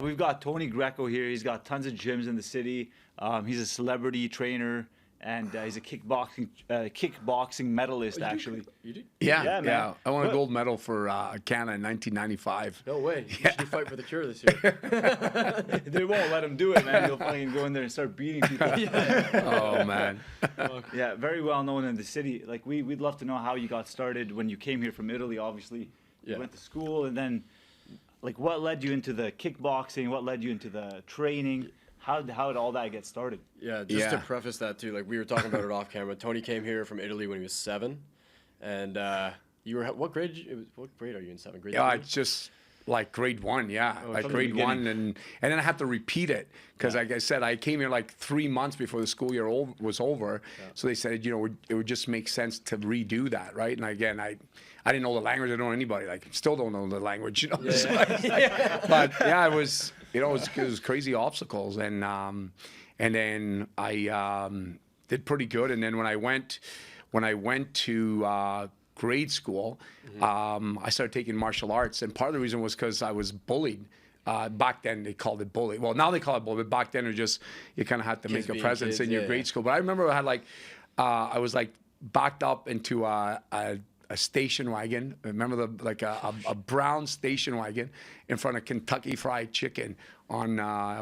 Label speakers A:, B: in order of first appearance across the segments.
A: We've got Tony Greco here. He's got tons of gyms in the city. He's a celebrity trainer, and he's a kickboxing medalist, actually.
B: You do?
C: Yeah,
A: Yeah, man.
C: yeah. I won a
A: What?
C: gold medal for Canada in 1995.
B: No way. You should fight for the cure this year.
A: They won't let him do it, man. He'll fucking go in there and start beating people.
C: Oh man.
A: Yeah, very well known in the city. Like we'd love to know how you got started when you came here from Italy. Obviously, you
B: Yeah.
A: went to school, and then like what led you into the kickboxing? What led you into the training? How did all that get started?
B: Yeah, just to
C: Yeah.
B: preface that too, like we were talking about it off camera. Tony came here from Italy when he was 7, and you were what grade? What grade are you in? 7th grade?
C: Yeah, it's just like grade 1, yeah, like
A: from the
C: grade 1,
A: beginning.
C: and then I had to repeat it because, like I said, I came here like 3 months before the school year was over. So they said, it would just make sense to redo that, right? And again, I didn't know the language. I don't know anybody. Like, still don't know the language, So but yeah, it was, it was crazy obstacles, and then I did pretty good. And then when I went to grade school, I started taking martial arts, and part of the reason was because I was bullied. Back then they called it bully. Well, now they call it bully, but back then it was just, you kind of had to
B: Kids
C: make a
B: being
C: presence
B: kids,
C: in your
B: yeah,
C: grade
B: yeah.
C: school. But I remember I had like, I was like backed up into a station wagon. Remember a brown station wagon in front of Kentucky Fried Chicken on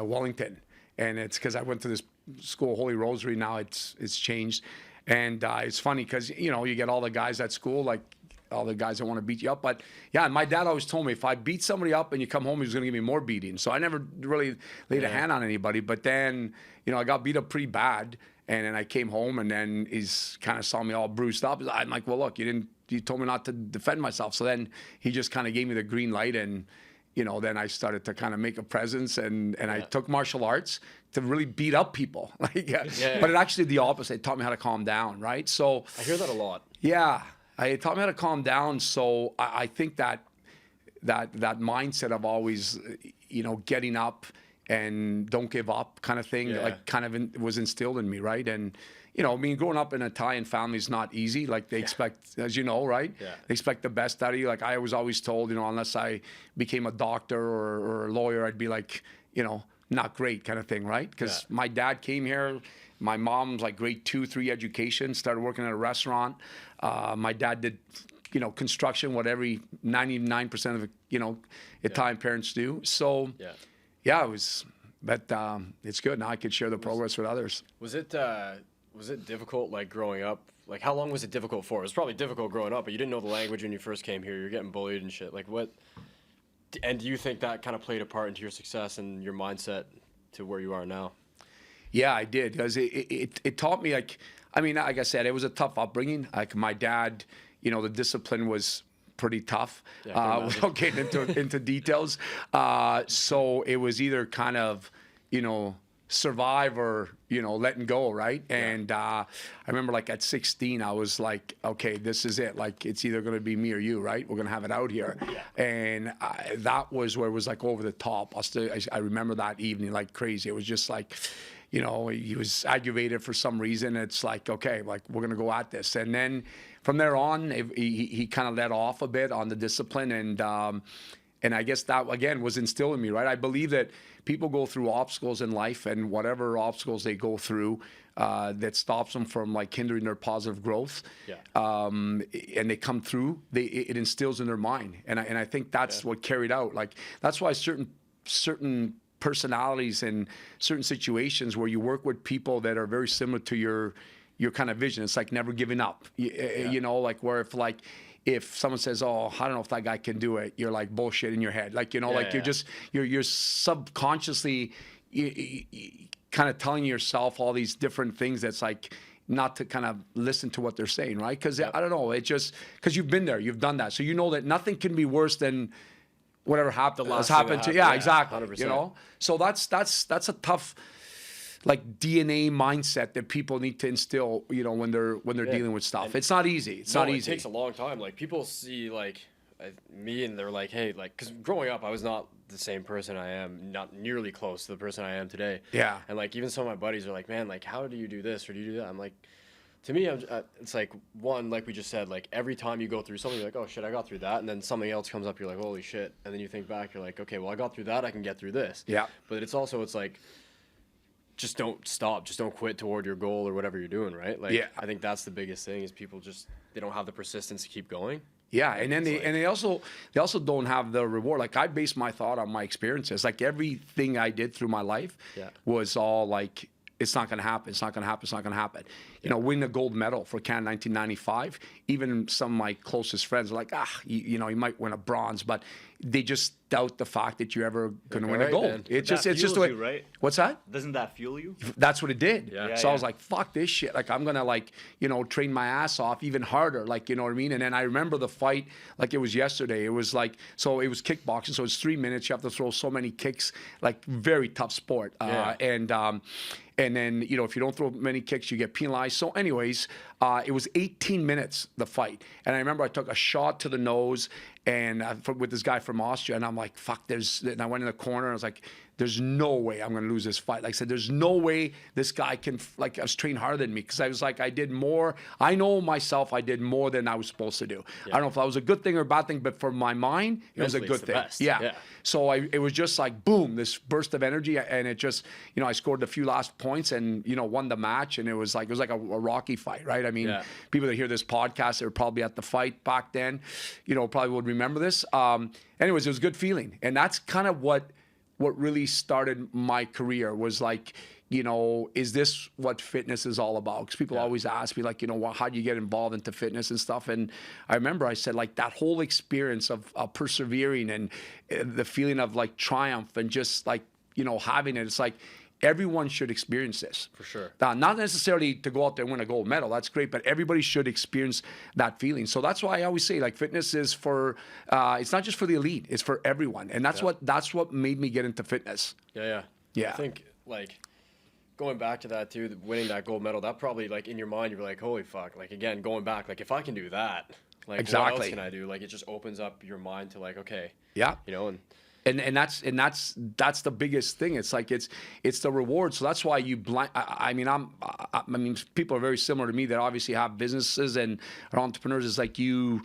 C: Wellington, and it's because I went to this school, Holy Rosary. Now it's changed, and it's funny because you get all the guys at school, like all the guys that want to beat you up. But yeah, and my dad always told me if I beat somebody up and you come home, he was going to give me more beating. So I never really laid a hand on anybody. But then I got beat up pretty bad, and then I came home, and then he's kind of saw me all bruised up. I'm like, well, look, you told me not to defend myself. So then he just kind of gave me the green light, and then I started to kind of make a presence, and I took martial arts to really beat up people. But it actually the opposite. It taught me how to calm down, right? So
B: I hear that a lot.
C: yeah, it taught me how to calm down. So I think that mindset of always, getting up and don't give up kind of thing, was instilled in me, right? And growing up in an Italian family is not easy. Like they expect, as you know, right?
B: Yeah.
C: They expect the best out of you. Like I was always told, unless I became a doctor or a lawyer, I'd be like, not great kind of thing, right? Because my dad came here. My mom's like grade 2, 3 education, started working at a restaurant. My dad did, construction, what every 99% of, Italian parents do. So yeah, it was, but it's good. Now I could share the progress with others.
B: Was it difficult, like growing up? Like how long was it difficult for? It was probably difficult growing up, but you didn't know the language when you first came here. You're getting bullied and shit. Like what? And do you think that kind of played a part into your success and your mindset to where you are now?
C: Yeah, I did, because it taught me, like I said, it was a tough upbringing. Like my dad, the discipline was pretty tough, without getting into details. So it was either kind of, survive or, letting go, right? And I remember like at 16, I was like, okay, this is it. Like it's either going to be me or you, right? We're going to have it out here. And that was where it was like over the top. I remember that evening like crazy. It was just like, he was aggravated for some reason. It's like, okay, like we're going to go at this. And then from there on, he kind of let off a bit on the discipline. And I guess that, again, was instilled in me, right? I believe that people go through obstacles in life, and whatever obstacles they go through that stops them from like hindering their positive growth, and they come through, it instills in their mind. And I think that's what carried out. Like that's why certain personalities and certain situations where you work with people that are very similar to your kind of vision. It's like never giving up. Like where if someone says, "Oh, I don't know if that guy can do it," you're like bullshit in your head. Like you're subconsciously kind of telling yourself all these different things. That's like not to kind of listen to what they're saying, right? Because I don't know, it's just because you've been there, you've done that, so you know that nothing can be worse than whatever has happened to you. Yeah, exactly.
B: 100%.
C: So that's a tough like DNA mindset that people need to instill, when they're dealing with stuff. It's not easy. It's not easy.
B: It takes a long time. Like people see like me and they're like, hey, like, because growing up I was not the same person I am, not nearly close to the person I am today.
C: Yeah.
B: And like even some of my buddies are like, man, like how do you do this or do you do that? I'm like, To me, it's like one, like we just said, like every time you go through something, you're like, oh shit, I got through that, and then something else comes up, you're like, holy shit, and then you think back, you're like, okay, well, I got through that, I can get through this.
C: Yeah.
B: But it's like, just don't stop, just don't quit toward your goal or whatever you're doing, right? Like,
C: Yeah.
B: I think that's the biggest thing is people they don't have the persistence to keep going.
C: Yeah, and then they also don't have the reward. Like I base my thought on my experiences. Like everything I did through my life was all like, it's not going to happen. It's not going to happen. It's not going to happen. You know, win the gold medal for Canada 1995. Even some of my closest friends are like, you know, you might win a bronze, but they just doubt the fact that you're ever going to win a gold.
A: Man.
C: It's
A: That
C: just the
A: fuels
C: way.
A: you, right?
C: What's that?
A: Doesn't that fuel you?
C: That's what it did.
B: Yeah.
C: So I was like, fuck this shit. Like, I'm going to, like, you know, train my ass off even harder. Like, you know what I mean? And then I remember the fight like it was yesterday. It was like, so it was kickboxing. So it's 3 minutes. You have to throw so many kicks, like, very tough sport. And then, you know, if you don't throw many kicks, you get penalized. So anyways, it was 18 minutes, the fight. And I remember I took a shot to the nose and with this guy from Austria. And I'm like, fuck, and I went in the corner and I was like, there's no way I'm going to lose this fight. Like I said, there's no way this guy can, like, I was trained harder than me because I was like, I did more. I know myself, I did more than I was supposed to do. I don't know if that was a good thing or a bad thing, but for my mind, it was a good thing. Yeah. So it was just like, boom, this burst of energy. And it just, you know, I scored a few last points and, you know, won the match. And it was like a Rocky fight, right? I mean, people that hear this podcast, they were probably at the fight back then, you know, probably would remember this. Anyways, it was a good feeling. And that's kind of what really started my career was like, you know, is this what fitness is all about? Because people always ask me, like, you know, how do you get involved into fitness and stuff? And I remember I said, like, that whole experience of persevering and the feeling of, like, triumph and just, like, you know, having it. It's like, everyone should experience this.
B: For sure.
C: Not necessarily to go out there and win a gold medal. That's great, but everybody should experience that feeling. So that's why I always say, like, fitness is for, it's not just for the elite, it's for everyone. And that's what made me get into fitness.
B: Yeah. I think, like, going back to that too, winning that gold medal, that probably, like, in your mind, you're like, holy fuck. Like, again, going back, like, if I can do that, like, what else can I do? Like, it just opens up your mind to, like, okay.
C: Yeah.
B: You know,
C: and that's the biggest thing. It's like it's the reward. So that's why I mean, people are very similar to me that obviously have businesses and are entrepreneurs. It's like you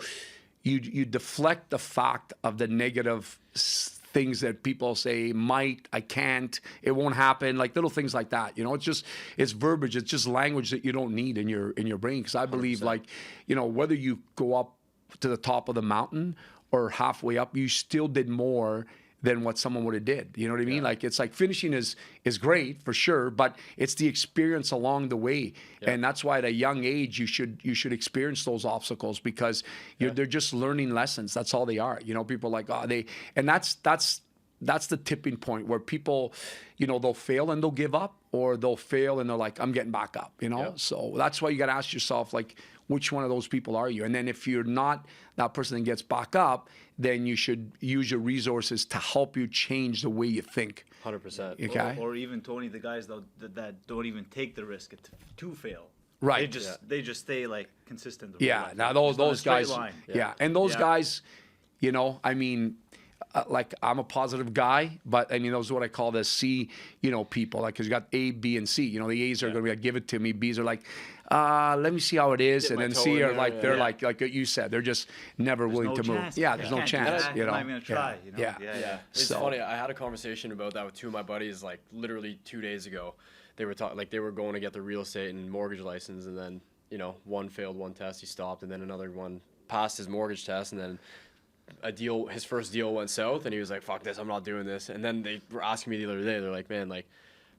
C: deflect the fact of the negative things that people say I can't, it won't happen, like little things like that. You know, it's verbiage. It's just language that you don't need in your brain. Because I believe 100%. Like, you know, whether you go up to the top of the mountain or halfway up, you still did more than what someone would have did. You know what I mean? Like, it's like finishing is great for sure, but it's the experience along the way. And that's why at a young age you should experience those obstacles because they're just learning lessons. That's all they are. You know, people are like, and that's the tipping point where people, you know, they'll fail and they'll give up, or they'll fail and they're like, I'm getting back up, you know? So that's why you got to ask yourself, like, which one of those people are you? And then if you're not that person that gets back up, then you should use your resources to help you change the way you think.
B: 100%.
C: Okay?
A: Or even, Tony, the guys that don't even take the risk to fail.
C: Right.
A: They just stay, like, consistent.
C: Now those guys.
A: Line.
C: And those guys, you know, I mean, like, I'm a positive guy, but I mean, those are what I call the C, you know, people. Like, because you got A, B, and C. You know, the A's are going to be like, give it to me. B's are like, let me see how it is. And then C are like, they're like you said, they're just never willing to move. Yeah, there's no chance. You know,
A: I'm not even going to try. You know?
B: Yeah. It's funny. I had a conversation about that with two of my buddies, like, literally 2 days ago. They were talking, like, they were going to get their real estate and mortgage license, and then, you know, one failed one test, he stopped, and then another one passed his mortgage test, and then his first deal went south, and he was like, fuck this, I'm not doing this. And then they were asking me the other day, they're like, man, like,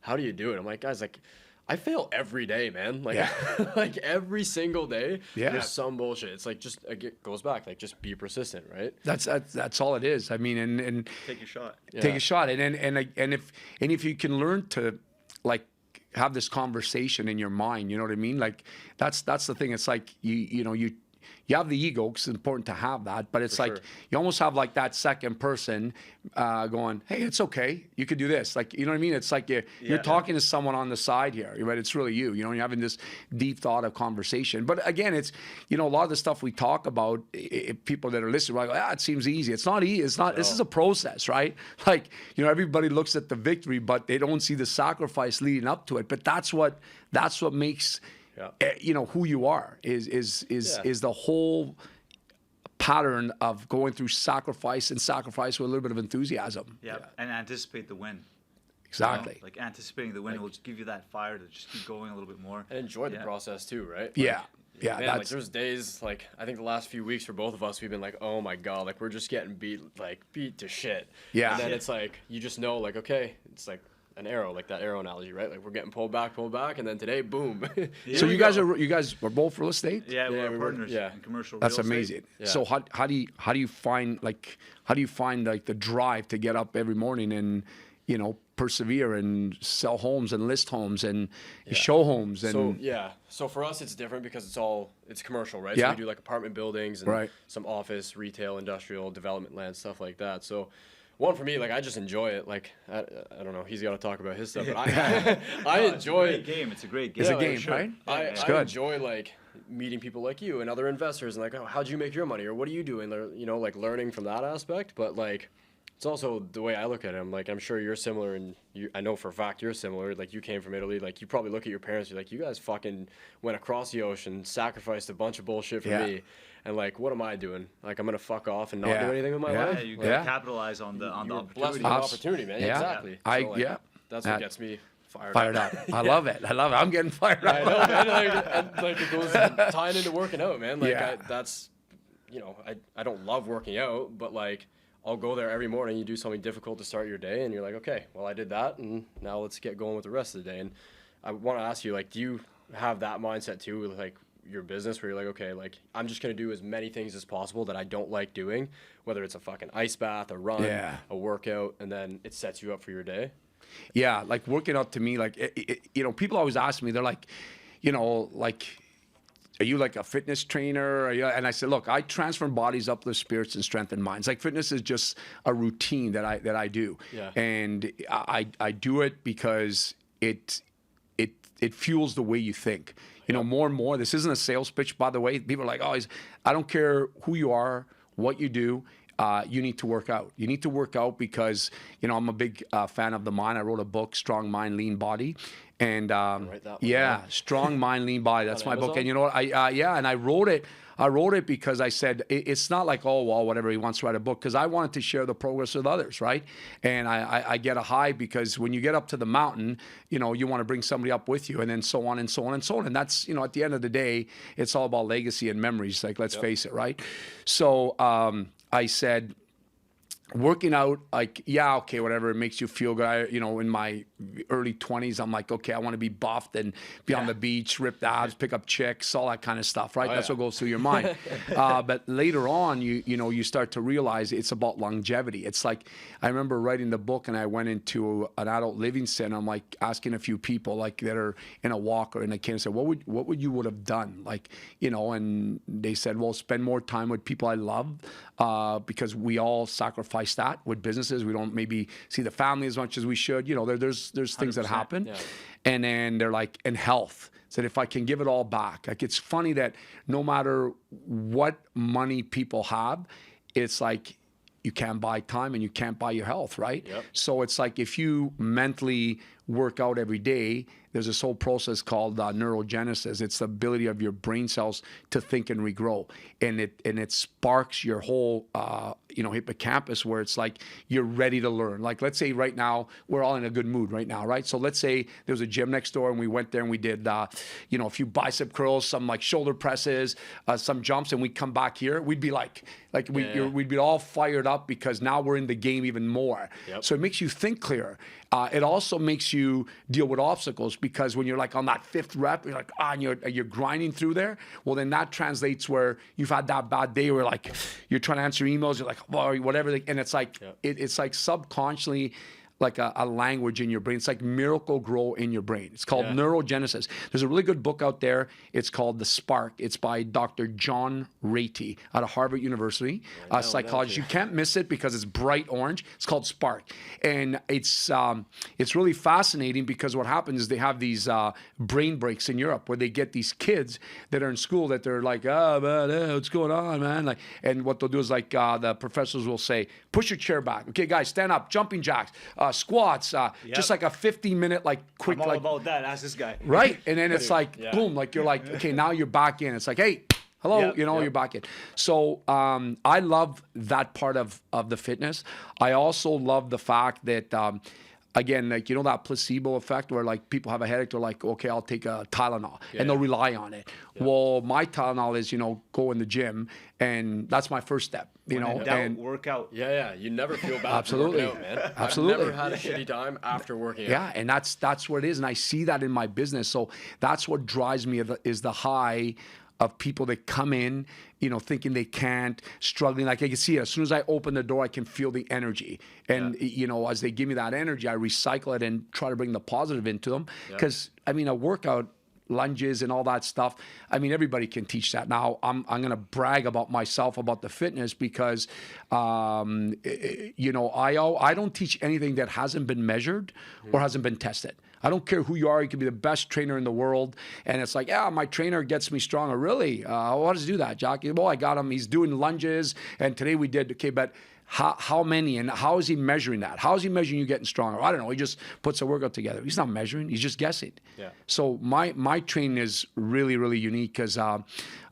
B: how do you do it? I'm like, guys, like, I fail every day, man. Like, like, every single day, there's some bullshit. It's like, just, it goes back, like, just be persistent, right?
C: That's all it is. I mean, and
A: take a shot.
C: Take a shot. And if you can learn to, like, have this conversation in your mind, you know what I mean? Like, that's the thing. It's like, you have the ego, because it's important to have that, but it's like you almost have, like, that second person going, hey, it's okay, you could do this. Like, you know what I mean? It's like you're talking to someone on the side here, but it's really you. You know, you're having this deep thought of conversation. But again, it's, you know, a lot of the stuff we talk about, people that are listening are like, it seems easy. It's not easy. It's not. This is a process, right? Like, you know, everybody looks at the victory, but they don't see the sacrifice leading up to it. But that's what makes who you are is the whole pattern of going through sacrifice with a little bit of enthusiasm.
A: Yeah, and anticipate the win.
C: Exactly.
A: Like anticipating the win will just give you that fire to just keep going a little bit more.
B: And enjoy the process too, right?
C: Yeah.
B: Man, like there's days like I think the last few weeks for both of us we've been like, oh my god, like we're just getting beat to shit.
C: Yeah.
B: And then it's like you just know like okay, it's like an arrow, like that arrow analogy, right? Like we're getting pulled back, and then today, boom.
C: So you guys were both real estate?
A: Yeah,
B: we
A: we're partners
B: yeah.
A: in commercial
C: That's
A: real estate.
C: amazing.
B: Yeah.
C: So how do you find like the drive to get up every morning and persevere and sell homes and list homes and show homes and
B: so for us it's different because it's commercial, right?
C: Yeah.
B: So we do like apartment buildings and
C: Right.
B: some office, retail, industrial, development land, stuff like that. So one for me, like I just enjoy it. Like I don't know, he's got to talk about his stuff, but I enjoy
A: It's a great game. It's a great game.
C: It's a
B: like,
C: game,
B: sure.
C: right?
B: I
C: good.
B: enjoy like meeting people like you and other investors and like, oh, how'd you make your money or what are you doing? Like learning from that aspect. But like, it's also the way I look at it. I'm sure you're similar, and I know for a fact you're similar. Like you came from Italy. Like you probably look at your parents. You're like, you guys fucking went across the ocean, sacrificed a bunch of bullshit for me, and like, what am I doing? Like I'm gonna fuck off and not do anything with my life.
A: Yeah, you gotta capitalize on the
B: You're
A: opportunity.
B: blessed with an opportunity, man.
C: Yeah.
B: Exactly. That's what gets me fired up.
C: I love it. I'm getting fired up.
B: I know, man. Like it goes tying into working out, man. Like I don't love working out, but like I'll go there every morning. You do something difficult to start your day, and you're like, okay, well I did that, and now let's get going with the rest of the day. And I want to ask you, like, do you have that mindset too with like your business, where you're like, okay, like I'm just gonna do as many things as possible that I don't like doing, whether it's a fucking ice bath, a run, a workout, and then it sets you up for your day?
C: Yeah, like working out to me, like people always ask me, they're like, like, are you like a fitness trainer? And I said, look, I transform bodies, uplift spirits, and strengthen minds. Like fitness is just a routine that I do, and I do it because it fuels the way you think. More and more. This isn't a sales pitch, by the way. People are like, oh, I don't care who you are, what you do. You need to work out. You need to work out because, I'm a big fan of the mind. I wrote a book, Strong Mind, Lean Body. And Strong Mind, Lean Body. That's my book. And you know what? And I wrote it because I said, it's not like, oh, well, whatever, he wants to write a book, because I wanted to share the progress with others, right? And I get a high because when you get up to the mountain, you want to bring somebody up with you, and then so on and so on and so on. And that's, at the end of the day, it's all about legacy and memories. Like, let's face it, right? So I said, working out, like, okay, whatever, it makes you feel good. In my early 20s, I'm like, okay, I want to be buffed and be on the beach, rip the abs, pick up chicks, all that kind of stuff, right? That's what goes through your mind. But later on, you start to realize it's about longevity. It's like, I remember writing the book, and I went into an adult living center. I'm like asking a few people, like, that are in a walk or in a cane, and said, what would you would have done? Like, and they said, well, spend more time with people I love, because we all sacrifice that with businesses. We don't maybe see the family as much as we should. There's things that happen. Yeah. And then they're like, and health. Said, if I can give it all back. Like, it's funny that no matter what money people have, it's like you can't buy time and you can't buy your health, right?
B: Yep.
C: So it's like, if you mentally work out every day, there's this whole process called neurogenesis. It's the ability of your brain cells to think and regrow, and it sparks your whole hippocampus, where it's like you're ready to learn. Like, let's say right now we're all in a good mood right now, right? So let's say there was a gym next door, and we went there and we did a few bicep curls, some like shoulder presses, some jumps, and we come back here, we'd be we'd be all fired up because now we're in the game even more. Yep. So it makes you think clearer. It also makes you deal with obstacles, because when you're like on that fifth rep, you're like, and you're grinding through there. Well, then that translates where you've had that bad day where like you're trying to answer emails, you're like, well, whatever, and it's like it's like subconsciously like a language in your brain. It's like Miracle Grow in your brain. It's called neurogenesis. There's a really good book out there. It's called The Spark. It's by Dr. John Ratey out of Harvard University, a psychologist. You can't miss it because it's bright orange. It's called Spark. And it's really fascinating, because what happens is they have these brain breaks in Europe where they get these kids that are in school that they're like, what's going on, man? Like, and what they'll do is like the professors will say, push your chair back. Okay, guys, stand up, jumping jacks, squats, just like a 15-minute like quick
A: I'm all
C: like
A: about that. Ask this guy.
C: right, and then it's like
B: Yeah.
C: boom, like you're like okay, now you're back in. It's like hey. Hello,
A: Yep,
C: you're back in. So I love that part of the fitness. I also love the fact that, again, like, that placebo effect where like people have a headache, they're like, okay, I'll take a Tylenol, and they'll rely on it. Well, my Tylenol is, go in the gym, and that's my first step,
A: And work out.
B: Yeah. You never feel bad.
C: Absolutely.
B: For working out, man.
C: Absolutely.
B: I've never had a shitty time after working out.
C: Yeah, and that's what it is, and I see that in my business. So that's what drives me is the high of people that come in, thinking they can't, struggling. Like I can see it. As soon as I open the door, I can feel the energy. And, as they give me that energy, I recycle it and try to bring the positive into them. Because, a workout, lunges and all that stuff, everybody can teach that. Now, I'm going to brag about myself, about the fitness, because, I don't teach anything that hasn't been measured or hasn't been tested. I don't care who you are. You can be the best trainer in the world. And it's like, yeah, my trainer gets me stronger. Really? How does he do that, Jockey? Well, I got him. He's doing lunges. And today we did, okay, but how many? And how is he measuring that? How is he measuring you getting stronger? I don't know. He just puts a workout together. He's not measuring. He's just guessing.
B: Yeah.
C: So my training is really, really unique because I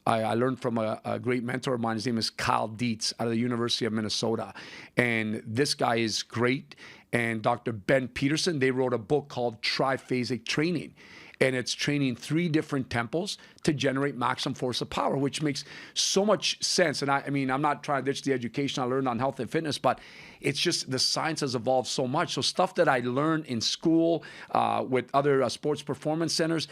C: learned from a great mentor of mine. His name is Kyle Dietz out of the University of Minnesota. And this guy is great. And Dr. Ben Peterson, they wrote a book called Triphasic Training. And it's training 3 different tempos to generate maximum force of power, which makes so much sense. And I'm not trying to ditch the education I learned on health and fitness, but it's just the science has evolved so much. So stuff that I learned in school with other sports performance centers,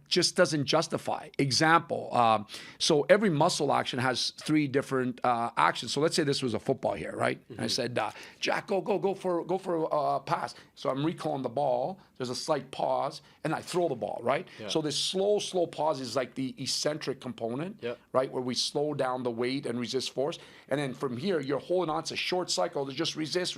C: just doesn't justify. Example, so every muscle action has 3 different actions. So let's say this was a football here, right? Mm-hmm. And I said, Jack, go for a pass. So I'm recalling the ball. There's a slight pause, and I throw the ball, right? Yeah. So this slow pause is like the eccentric component, right? Where we slow down the weight and resist force. And then from here, you're holding on. It's a short cycle to just resist.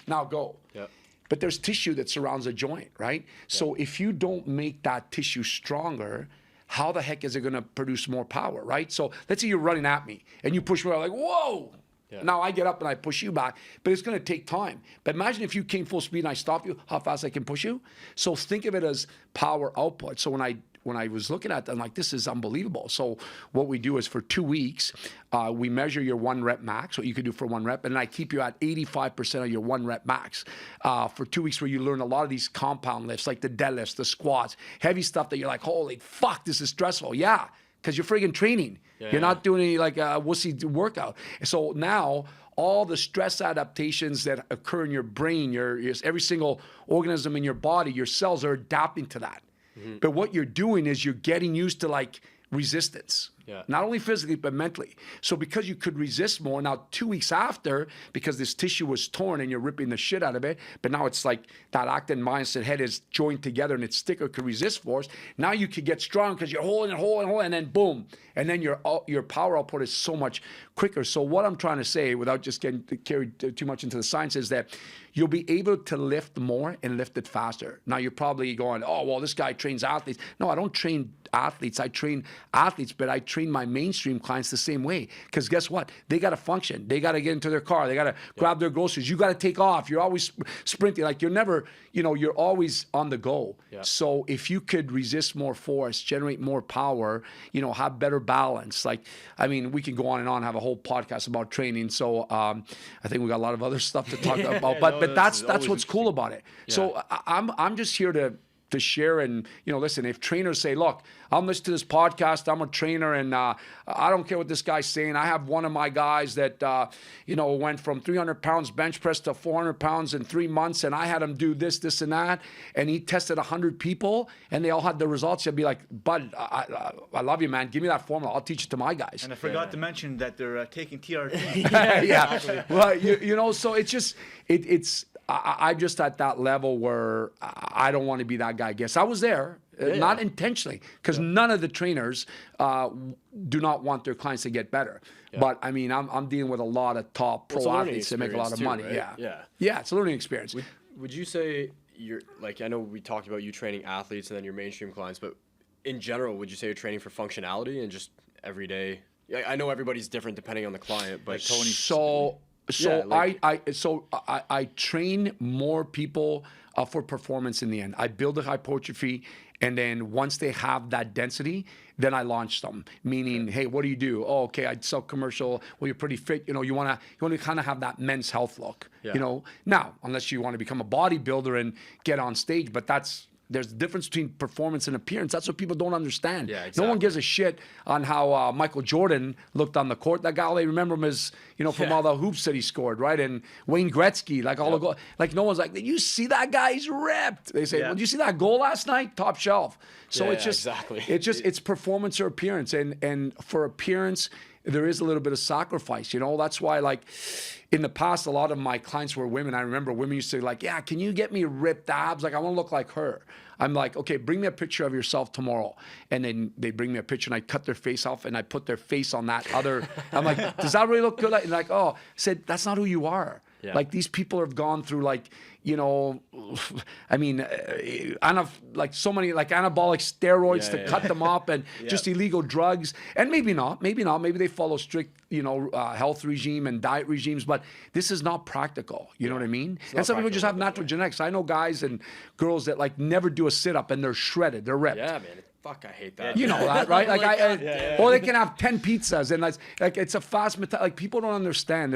C: Now go. Yeah. But there's tissue that surrounds a joint, right? Yeah. So if you don't make that tissue stronger, how the heck is it going to produce more power, right? So let's say you're running at me and you push me, I'm like, whoa. Yeah. Now I get up and I push you back, but it's going to take time. But imagine if you came full speed and I stop you, how fast I can push you. So think of it as power output. So when I was looking at that, I'm like, this is unbelievable. So what we do is for 2 weeks, we measure your 1 rep max, what you can do for 1 rep, and I keep you at 85% of your 1 rep max for 2 weeks, where you learn a lot of these compound lifts, like the deadlifts, the squats, heavy stuff that you're like, holy fuck, this is stressful. Yeah, because you're friggin' training. You're not doing any like a wussy workout. So now all the stress adaptations that occur in your brain, every single organism in your body, your cells are adapting to that. Mm-hmm. But what you're doing is you're getting used to like resistance, not only physically, but mentally. So because you could resist more, now 2 weeks after, because this tissue was torn and you're ripping the shit out of it, but now it's like that actin myosin head is joined together and its sticker could resist force. Now you could get strong because you're holding, and then boom. And then your power output is so much quicker. So what I'm trying to say, without just getting carried too much into the science, is that you'll be able to lift more and lift it faster. Now you're probably going, oh, well, this guy trains athletes. No, I don't train athletes. I train athletes, but I train my mainstream clients the same way. Because guess what? They got to function. They got to get into their car. They got to grab their groceries. You got to take off. You're always sprinting. Like you're never, you're always on the go. Yeah. So if you could resist more force, generate more power, have better balance. Like, we can go on and on, have a whole podcast about training. So I think we got a lot of other stuff to talk about. But that's what's cool about it. Yeah. So I'm just here to share and, listen, if trainers say, look, I'm listening to this podcast, I'm a trainer, and I don't care what this guy's saying. I have one of my guys that, went from 300 pounds bench press to 400 pounds in 3 months, and I had him do this, and that, and he tested 100 people, and they all had the results. I'd be like, bud, I love you, man. Give me that formula. I'll teach it to my guys.
A: And I forgot to mention that they're taking TRT.
C: Yeah. Exactly. Well, so it's just, I'm just at that level where I don't want to be that guy. I guess I was there, not intentionally, because none of the trainers do not want their clients to get better. Yeah. But I'm dealing with a lot of top pro athletes that make a lot of money. Right? Yeah, it's a learning experience.
B: Would you say you're like, I know we talked about you training athletes and then your mainstream clients, but in general, would you say you're training for functionality and just every day? I know everybody's different depending on the client, but
C: So So
B: Yeah, like-
C: I train more people for performance in the end. I build a hypertrophy, and then once they have that density, then I launch them. Meaning, hey, what do? Oh, okay, I sell commercial. Well, you're pretty fit. You want to kind of have that men's health look.
B: Yeah.
C: Now, unless you want to become a bodybuilder and get on stage, but there's a difference between performance and appearance. That's what people don't understand.
B: Yeah,
C: No one
B: exactly.
C: gives a shit on how Michael Jordan looked on the court. That guy, they remember him as, from all the hoops that he scored, right? And Wayne Gretzky, like no one's like, did you see that guy? He's ripped. They say, well, did you see that goal last night? Top shelf. So
B: Yeah,
C: it's just,
B: exactly.
C: it's performance or appearance. And for appearance, there is a little bit of sacrifice, That's why, like, in the past, a lot of my clients were women. I remember women used to say, like, yeah, can you get me ripped abs? Like, I want to look like her. I'm like, okay, bring me a picture of yourself tomorrow. And then they bring me a picture, and I cut their face off, and I put their face on that other. I'm like, does that really look good? And like, oh, I said, that's not who you are.
B: Yeah.
C: Like, these people have gone through, like, I mean, so many, like, anabolic steroids to cut them up, and just illegal drugs. And maybe not. Maybe they follow strict, health regime and diet regimes, but this is not practical. You know what I mean? And some people just have natural genetics. I know guys and girls that, like, never do a sit-up, and they're shredded. They're ripped.
B: Yeah, man. Fuck, I hate that.
C: You know that, right? Like,
B: God,
C: or they can have 10 pizzas, and that's like, it's a fast like, people don't understand.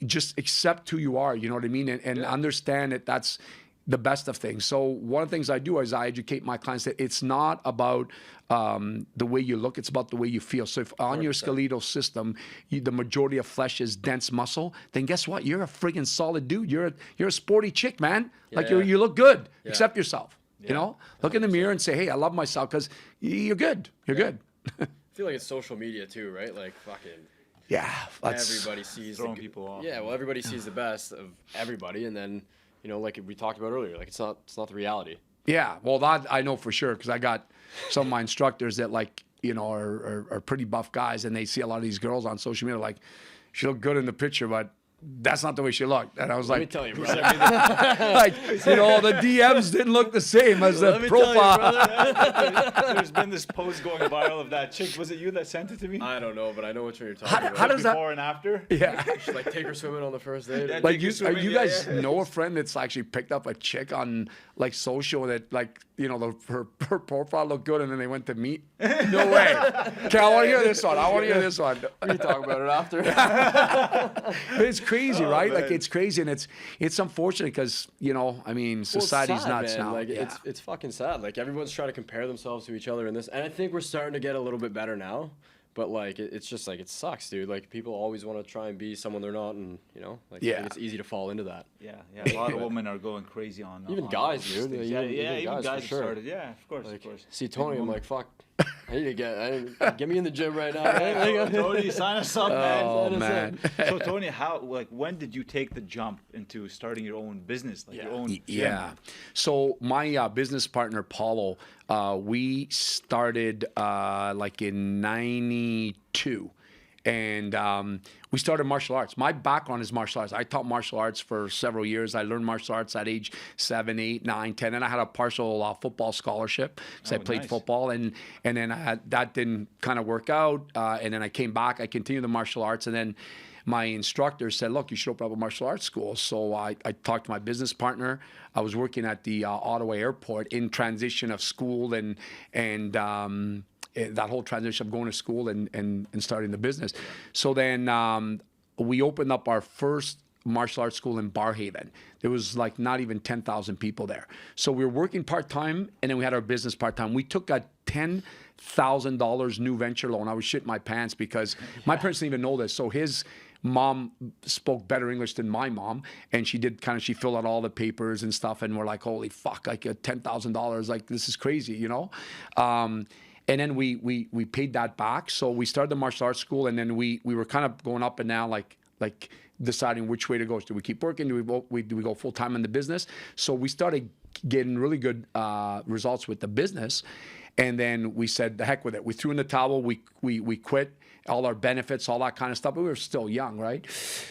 C: Just accept who you are, you know what I mean? And understand that that's the best of things. So one of the things I do is I educate my clients that it's not about the way you look, it's about the way you feel. So if on your skeletal system, the majority of flesh is dense muscle, then guess what? You're a friggin' solid dude. You're a sporty chick, man. Like, you look good. Accept yourself. Look in the mirror and say, hey, I love myself, because you're good. You're good.
B: I feel like it's social media too, right? Like, fucking everybody sees
A: throwing people off.
B: Yeah, well, everybody sees the best of everybody, and then like we talked about earlier, like it's not the reality.
C: Yeah, well, that I know for sure, because I got some of my instructors that, like, are pretty buff guys, and they see a lot of these girls on social media, like, she looked good in the picture, but that's not the way she looked. And I was
B: Let me
C: like,
B: tell you, brother.
C: like, the DMs didn't look the same as the profile.
A: There's been this post going viral of that chick. Was it you that sent it to me?
B: I don't know, but I know which one you're talking about.
C: How does that?
A: Before and after?
C: Yeah.
B: Should, like, take her swimming on the first date.
A: Yeah,
C: Like,
A: you
C: you guys know a friend that's actually picked up a chick on, like, social that, like, her profile looked good, and then they went to meet? No way. Okay, I want to hear this one.
B: We can talk about it after.
C: But it's crazy, right?
A: man.
C: Like, it's crazy, and it's unfortunate, because I mean, society's
B: sad,
C: nuts
B: man.
C: now.
B: Like,
C: Yeah.
B: it's fucking sad. Like, everyone's trying to compare themselves to each other in this, and I think we're starting to get a little bit better now. But, like, it's just, like, it sucks, dude. Like, people always want to try and be someone they're not, and I think it's easy to fall into that.
A: Yeah. A lot of women are going crazy on
B: Even
A: on
B: guys,
A: those
B: dude.
A: things.
B: Even
A: Even
B: guys,
A: guys
B: for sure.
A: started. Yeah, of course,
B: Like,
A: of course.
B: see Tony, I'm like, fuck. I need to get me in the gym right now.
A: Tony, sign us up, man.
C: Oh,
A: Sign us
C: man.
A: up. So, Tony, when did you take the jump into starting your own business, like your own gym?
C: Yeah. So my business partner, Paulo, we started like in 92. And we started martial arts. My background is martial arts. I taught martial arts for several years. I learned martial arts at age 7, 8, 9, 10. And I had a partial football scholarship because I played
A: nice.
C: football. And then that didn't kind of work out. And then I came back. I continued the martial arts. And then my instructor said, look, you should open up a martial arts school. So I talked to my business partner. I was working at the Ottawa airport in transition of school and that whole transition of going to school and starting the business. So then we opened up our first martial arts school in Barhaven. There was like not even 10,000 people there. So we were working part-time, and then we had our business part-time. We took a $10,000 new venture loan. I was shitting my pants because my parents didn't even know this. So his mom spoke better English than my mom, and she filled out all the papers and stuff, and we're like, holy fuck, like $10,000, like this is crazy, And then we paid that back. So we started the martial arts school, and then we were kind of going up and down, like deciding which way to go. Do we keep working? Do we go full time in the business? So we started getting really good results with the business, and then we said, the heck with it. We threw in the towel. We quit, all our benefits, all that kind of stuff. But we were still young, right?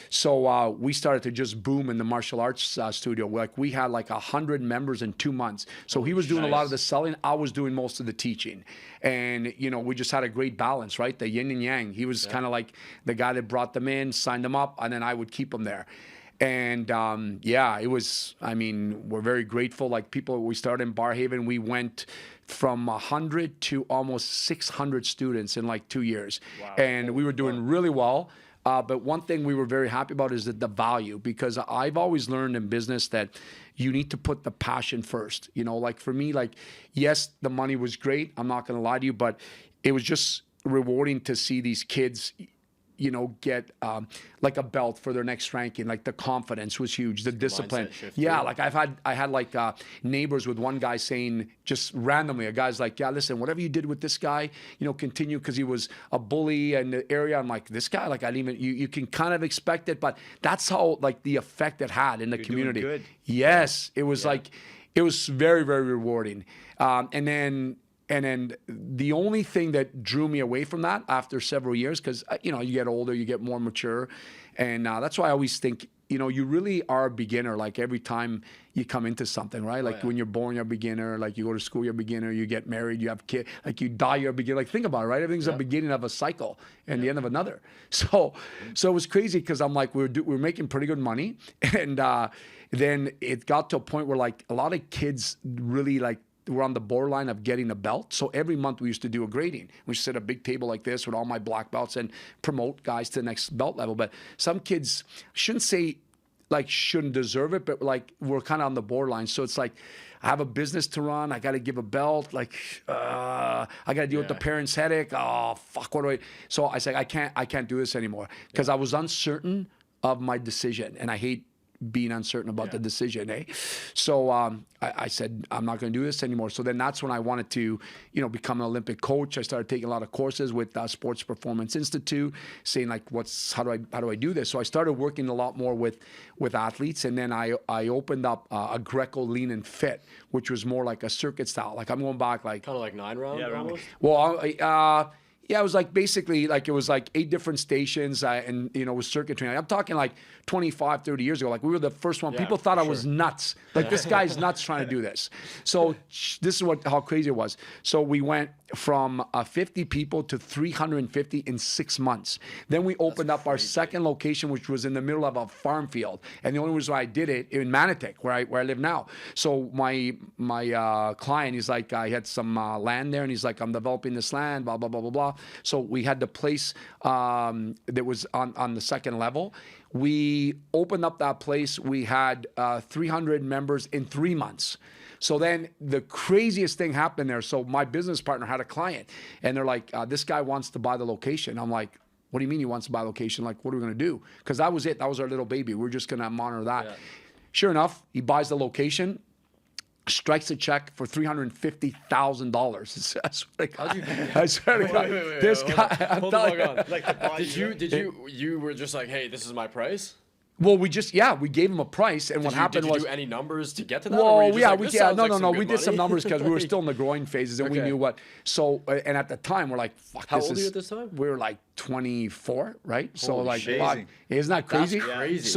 C: So we started to just boom in the martial arts studio. Like we had like 100 members in 2 months. So he was doing a lot of the selling. I was doing most of the teaching. And, you know, we just had a great balance, right? The yin and yang. He was kind of like the guy that brought them in, signed them up, and then I would keep them there. And yeah, it was, I mean, we're very grateful. Like people, we started in Barhaven, we went from 100 to almost 600 students in like 2 years. Wow. And we were doing really well. But one thing we were very happy about is that the value, because I've always learned in business that you need to put the passion first. You know, like for me, like, yes, the money was great. I'm not going to lie to you, but it was just rewarding to see these kids, you know, get like a belt for their next ranking. Like the confidence was huge, the discipline. Yeah, like I had like neighbors with one guy saying just randomly, a guy's like, yeah, listen, whatever you did with this guy, you know, continue, because he was a bully in the area. I'm like, this guy, like I didn't even, you can kind of expect it, but that's how like the effect it had in the community.
A: Doing good.
C: Yes, it was like, it was very, very rewarding. And then the only thing that drew me away from that after several years, because, you know, you get older, you get more mature. And that's why I always think, you know, you really are a beginner, like every time you come into something, right? Like when you're born, you're a beginner. Like you go to school, you're a beginner. You get married, you have kids. Like you die, you're a beginner. Like think about it, right? Everything's a beginning of a cycle and the end of another. So it was crazy because I'm like, we're making pretty good money. And then it got to a point where like a lot of kids really like, we're on the borderline of getting a belt. So every month we used to do a grading. We used to set a big table like this with all my black belts and promote guys to the next belt level. But some kids, shouldn't say like shouldn't deserve it, but like we're kind of on the borderline. So it's like, I have a business to run. I got to give a belt. Like, I got to deal with the parents' headache. Oh, fuck, what do I? So I said, I can't do this anymore because I was uncertain of my decision. And I hate being uncertain about the decision, So I said, I'm not going to do this anymore. So then that's when I wanted to, you know, become an Olympic coach. I started taking a lot of courses with Sports Performance Institute, saying like, how do I do this? So I started working a lot more with athletes, and then I opened up a Greco lean and fit, which was more like a circuit style. Like I'm going back like
B: kind of like 9 rounds almost.
C: Well, yeah, it was like basically like it was like 8 different stations and, you know, it was circuit training. I'm talking like 25, 30 years ago. Like we were the first one. People thought I was nuts. Like this guy's nuts trying to do this. So this is how crazy it was. So we went from 50 people to 350 in 6 months. Then we opened up our second location, which was in the middle of a farm field. And the only reason why I did it in Manotick, where I live now. So my client, he's like, he had some land there, and he's like, I'm developing this land, blah, blah, blah, blah, blah. So we had the place that was on the second level. We opened up that place. We had 300 members in 3 months. So then the craziest thing happened there. So my business partner had a client, and they're like, this guy wants to buy the location. I'm like, what do you mean he wants to buy the location? Like, what are we going to do? Because that was it. That was our little baby. We're just going to monitor that. Yeah. Sure enough, he buys the location, strikes a check for $350,000. I swear to God. This guy, I'm telling you.
B: You were just like, hey, this is my price?
C: Well, we gave him a price, and what happened was.
B: Did you do any numbers to get to that?
C: Well, we did some numbers because we were still in the growing phases, and we knew what. So, and at the time, we're like, fuck,
B: How old were you at this time?
C: We were like 24, right? So
A: Holy
C: like,
A: shit.
C: Isn't that crazy?
B: That's crazy.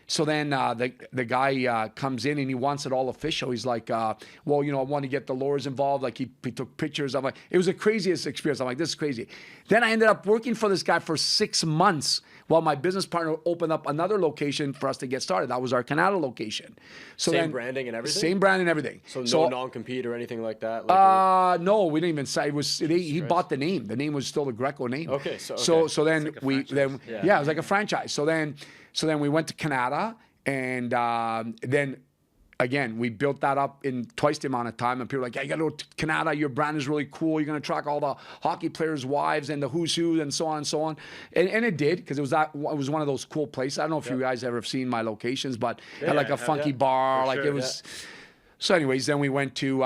C: So then the guy comes in and he wants it all official. He's like, well, you know, I want to get the lawyers involved. Like he took pictures. I'm like, it was the craziest experience. I'm like, this is crazy. Then I ended up working for this guy for 6 months while my business partner opened up another location for us to get started. That was our Canada location. So
B: same branding and everything?
C: Same branding and everything.
B: So no non-compete or anything like that? Like
C: no, we didn't even say. He bought the name. The name was still the Greco name.
B: Okay.
C: So then
A: like
C: it was like a franchise. So then we went to Canada, and then again, we built that up in twice the amount of time. And people were like, yeah, you got to go to Canada. Your brand is really cool. You're going to attract all the hockey players' wives and the who's who and so on and so on. And it did, because it was one of those cool places. I don't know if you guys ever have seen my locations, but it had like a funky bar. Like it was. So anyways, then we went to,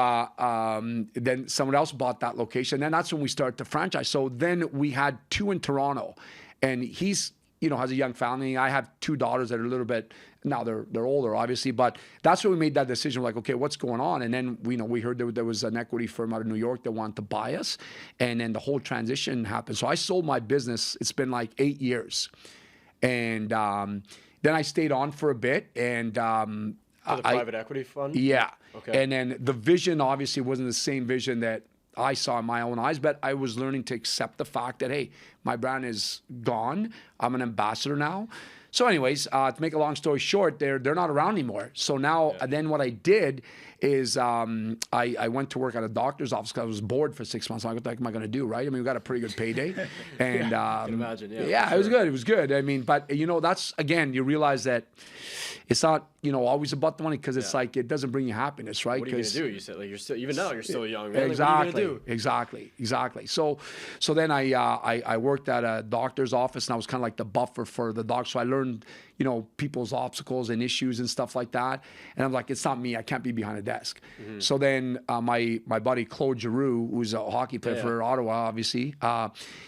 C: then someone else bought that location. Then that's when we started to franchise. So then we had 2 in Toronto, and he's, you know, has a young family. I have 2 daughters that are a little bit Now they're older, obviously, but that's when we made that decision. We're like, okay, what's going on? And then we heard there was an equity firm out of New York that wanted to buy us, and then the whole transition happened. So I sold my business. It's been like 8 years, and then I stayed on for a bit, and
B: For the private equity fund?
C: yeah.
B: Okay.
C: And then the vision obviously wasn't the same vision that I saw in my own eyes, but I was learning to accept the fact that, hey, my brand is gone. I'm an ambassador now. So anyways, to make a long story short, they're not around anymore. So now, then what I did is I went to work at a doctor's office because I was bored for 6 months. I'm like, what the heck am I going to do, right? I mean, we got a pretty good payday. And
B: I can imagine,
C: yeah, it was good. It was good. I mean, but, that's, again, you realize that it's not, always about the money, because it's like it doesn't bring you happiness, right?
B: What are you going to do? You said, like, you're still, even now, you're still young, man.
C: Exactly.
B: Like, what are you going to do?
C: Exactly. So then I worked at a doctor's office, and I was kind of like the buffer for the doc. So I learned, people's obstacles and issues and stuff like that. And I'm like, it's not me. I can't be behind a desk.
B: Mm-hmm.
C: So then my buddy Claude Giroux, who's a hockey player for Ottawa, obviously,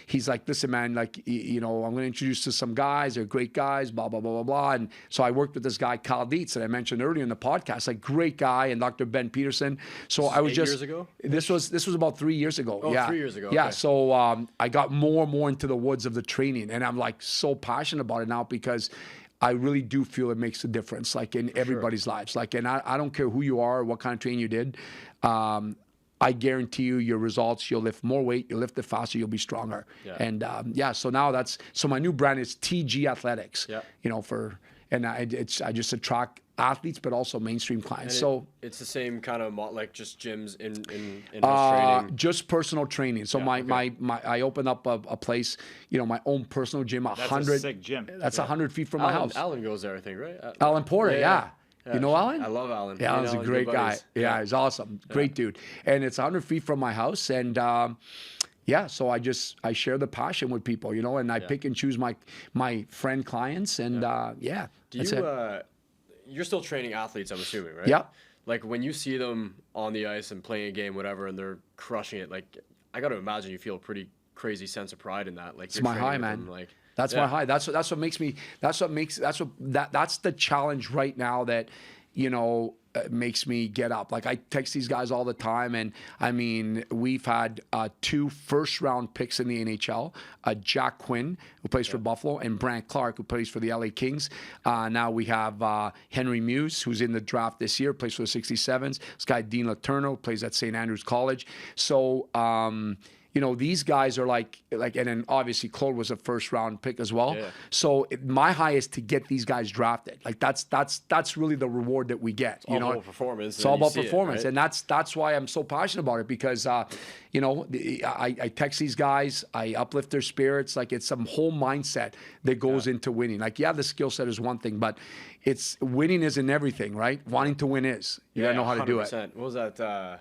C: he's like, listen, man, like, I'm going to introduce you to some guys. They're great guys, blah, blah, blah, blah, blah. And so I worked with this guy, Kyle Dietz, that I mentioned earlier in the podcast, like great guy, and Dr. Ben Peterson. So I was
B: 8
C: just,
B: years ago?
C: This was about 3 years ago.
B: Oh,
C: yeah.
B: 3 years ago.
C: Yeah.
B: Okay.
C: So I got more and more into the woods of the training, and I'm like so passionate about it now, because I really do feel it makes a difference, like in everybody's lives. Like, and I don't care who you are, what kind of training you did. I guarantee you your results, you'll lift more weight, you'll lift it faster, you'll be stronger.
B: Yeah.
C: And so now so my new brand is TG Athletics,
B: Yeah.
C: I just attract athletes, but also mainstream clients.
B: And it's the same kind of like just gyms in training.
C: Just personal training. So I opened up a place, my own personal gym,
A: That's
C: 100.
A: a sick gym.
C: That's 100 feet from my house.
B: Alan goes there, I think, right?
C: Alan Porter, yeah. You know Alan?
B: I love Alan.
C: Yeah, Alan's a great guy. Yeah, he's awesome. Great dude. And it's 100 feet from my house. And so I share the passion with people, and I pick and choose my friend clients. And that's it.
B: You're still training athletes, I'm assuming, right?
C: Yeah.
B: Like when you see them on the ice and playing a game, whatever, and they're crushing it, like I got to imagine you feel a pretty crazy sense of pride in that. Like
C: it's my high, man. That's my high. That's what makes me. That's the challenge right now that makes me get up. Like I text these guys all the time, and I mean we've had 2 first-round picks in the NHL, Jack Quinn, who plays for Buffalo, and Brant Clark, who plays for the LA Kings. Now we have Henry Muse, who's in the draft this year, plays for the 67s. This guy Dean Letourneau plays at St. Andrews College. So these guys are like, and then obviously Claude was a first-round pick as well. Yeah. So my high is to get these guys drafted. Like that's really the reward that we get.
B: It's all about performance.
C: It's all about performance, and that's why I'm so passionate about it, because I text these guys, I uplift their spirits. Like it's some whole mindset that goes into winning. Like the skill set is one thing, but it's winning isn't everything, right? Wanting to win is. You gotta know how to do it.
B: 100%. What was that?